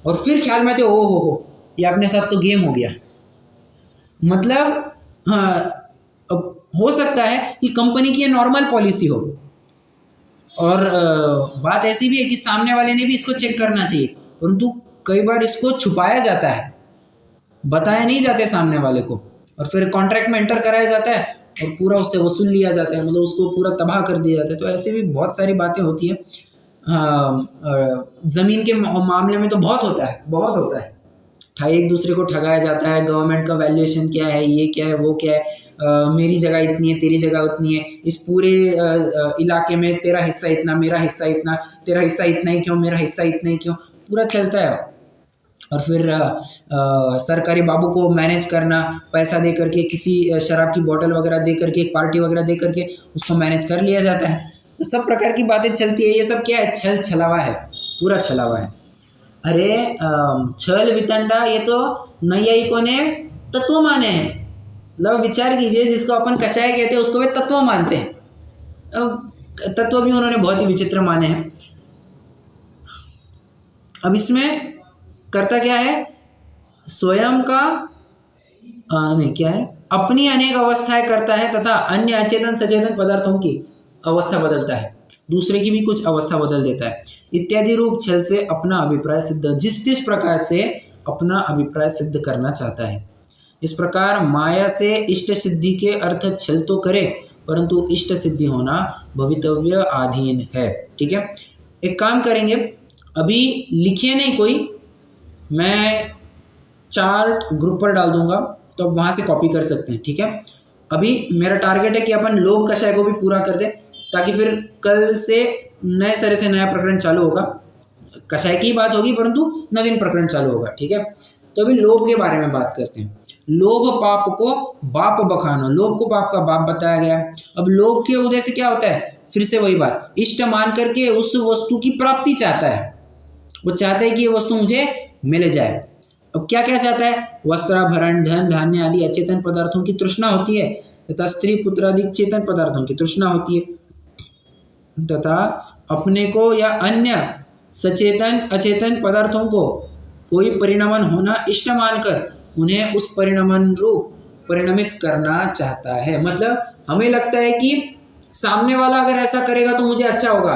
और फिर ख्याल में आते हो ये अपने साथ तो गेम हो गया। मतलब हाँ, अब हो सकता है कि कंपनी की ये नॉर्मल पॉलिसी हो और बात ऐसी भी है कि सामने वाले ने भी इसको चेक करना चाहिए, परंतु कई बार इसको छुपाया जाता है, बताया नहीं जाते सामने वाले को, और फिर कॉन्ट्रैक्ट में एंटर कराया जाता है और पूरा उससे वसूल लिया जाता है, मतलब उसको पूरा तबाह कर दिया जाता है। तो ऐसी भी बहुत सारी बातें होती है। ज़मीन के मामले में तो बहुत होता है, बहुत होता है। एक दूसरे को ठगाया जाता है, गवर्नमेंट का वैल्यूएशन क्या है, ये क्या है, वो क्या है, मेरी जगह इतनी है, तेरी जगह उतनी है, इस पूरे इलाके में तेरा हिस्सा इतना, मेरा हिस्सा इतना, तेरा हिस्सा इतना ही क्यों, मेरा हिस्सा इतना ही क्यों, पूरा चलता है। और फिर सरकारी बाबू को मैनेज करना, पैसा दे करके, किसी शराब की बोतल वगैरह दे करके, एक पार्टी वगैरह दे करके उसको मैनेज कर लिया जाता है। तो सब प्रकार की बातें चलती है। ये सब क्या है? छल छलावा है, पूरा छलावा है। अरे छल वितंडा ये तो नैयायिकों ने तत्व माने हैं। मतलब विचार कीजिए, जिसको अपन कषाय कहते हैं उसको वे तत्व मानते हैं। तत्व भी उन्होंने बहुत ही विचित्र माने हैं। अब इसमें करता क्या है? स्वयं का नहीं, क्या है, अपनी अनेक अवस्थाएं करता है तथा अन्य अचेतन सचेतन पदार्थों की अवस्था बदलता है, दूसरे की भी कुछ अवस्था बदल देता है इत्यादि रूप छल से अपना अभिप्राय सिद्ध, जिस प्रकार से अपना अभिप्राय सिद्ध करना चाहता है। इस प्रकार माया से इष्ट सिद्धि के अर्थ छल तो करे, परंतु इष्ट सिद्धि होना भवितव्य अधीन है। ठीक है, एक काम करेंगे, अभी लिखिए नहीं कोई, मैं चार्ट ग्रुप पर डाल दूंगा, तो आप वहाँ से कॉपी कर सकते हैं। ठीक है, अभी मेरा टारगेट है कि अपन लोभ कषाय को भी पूरा कर दें, ताकि फिर कल से नए सिरे से नया प्रकरण चालू होगा। कषाय की बात होगी परंतु नवीन प्रकरण चालू होगा। ठीक है, तो अभी लोभ के बारे में बात करते हैं। लोभ पाप को बाप बखानो, लोभ को पाप का बाप बताया गया। अब लोभ के उदय से क्या होता है? फिर से वही बात, इष्ट मान करके उस वस्तु की प्राप्ति चाहता है, वो चाहता है कि ये वस्तु मुझे मिल जाए। अब क्या क्या चाहता है? वस्त्राभरण, धन धान्य आदि अचेतन पदार्थों की तृष्णा होती है, तथा स्त्री पुत्र आदि चेतन पदार्थों की तृष्णा होती है, तथा अपने को या अन्य सचेतन अचेतन पदार्थों को कोई परिणमन होना इष्ट मानकर उन्हें उस परिणमन रूप परिणमित करना चाहता है। मतलब हमें लगता है कि सामने वाला अगर ऐसा करेगा तो मुझे अच्छा होगा,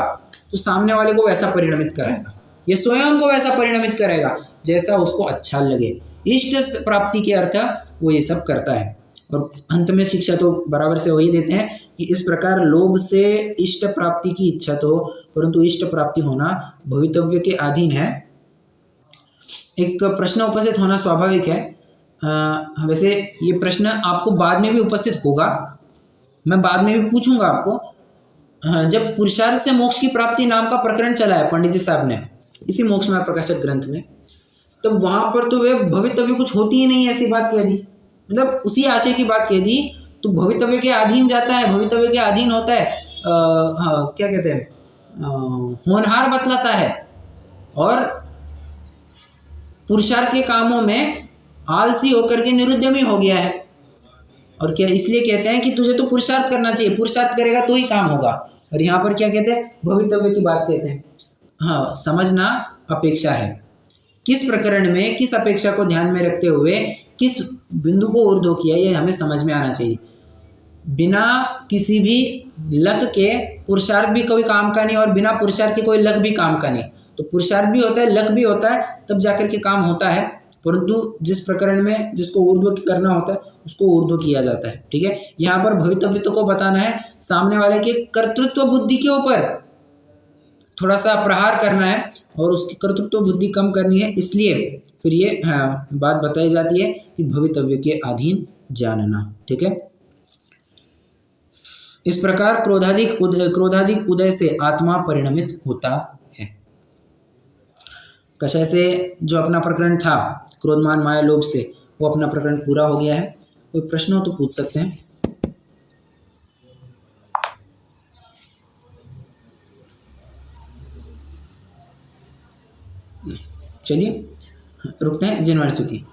तो सामने वाले को वैसा परिणमित कराएगा, ये स्वयं को वैसा परिणमित करेगा जैसा उसको अच्छा लगे। इष्ट प्राप्ति के अर्थ वो ये सब करता है। और अंत में शिक्षा तो बराबर से वही देते हैं कि इस प्रकार लोभ से इष्ट प्राप्ति की इच्छा तो, परंतु इष्ट प्राप्ति होना भवितव्य के अधीन है। एक प्रश्न उपस्थित होना स्वाभाविक है। वैसे ये प्रश्न आपको बाद में भी उपस्थित होगा, मैं बाद में भी पूछूंगा आपको। जब पुरुषार्थ से मोक्ष की प्राप्ति नाम का प्रकरण चला है पंडित जी साहब ने इसी मोक्ष मार्ग प्रकाशक ग्रंथ में, तब वहां पर तो वे भवितव्य कुछ होती ही नहीं, ऐसी बात कह दी, मतलब उसी आशय की बात कह दी। तो भवितव्य के अधीन जाता है, भवितव्य के अधीन होता है, क्या कहते हैं, होनहार बतलाता है, और पुरुषार्थ के कामों में आलसी होकर के निरुद्यमी हो गया है। और क्या इसलिए कहते हैं कि तुझे तो पुरुषार्थ करना चाहिए, पुरुषार्थ करेगा तो ही काम होगा। और यहाँ पर क्या कहते हैं? भवितव्य की बात कहते हैं। हाँ, समझना अपेक्षा है, किस प्रकरण में किस अपेक्षा को ध्यान में रखते हुए किस बिंदु को ऊर्ध्व किया, ये हमें समझ में आना चाहिए। बिना किसी भी लक के पुरुषार्थ भी कोई काम का नहीं, और बिना पुरुषार्थ के कोई लक भी काम का नहीं। तो पुरुषार्थ भी होता है, लक भी होता है, तब जाकर के काम होता है। परंतु जिस प्रकरण में जिसको ऊर्ध्व करना होता है उसको ऊर्ध्व किया जाता है। ठीक है, यहाँ पर भवितव्य को बताना है, सामने वाले के कर्तृत्व बुद्धि के ऊपर थोड़ा सा प्रहार करना है और उसकी कर्तृत्व बुद्धि कम करनी है। इसलिए फिर ये बात बताई जाती है कि भवितव्य के अधीन जानना। ठीक है, इस प्रकार क्रोधाधिक उदय से आत्मा परिणमित होता है। कषाय से जो अपना प्रकरण था क्रोधमान माया लोभ से, वो अपना प्रकरण पूरा हो गया है। कोई प्रश्न हो तो पूछ सकते हैं। चलिए रुकते हैं। जय वाणी स्तुति।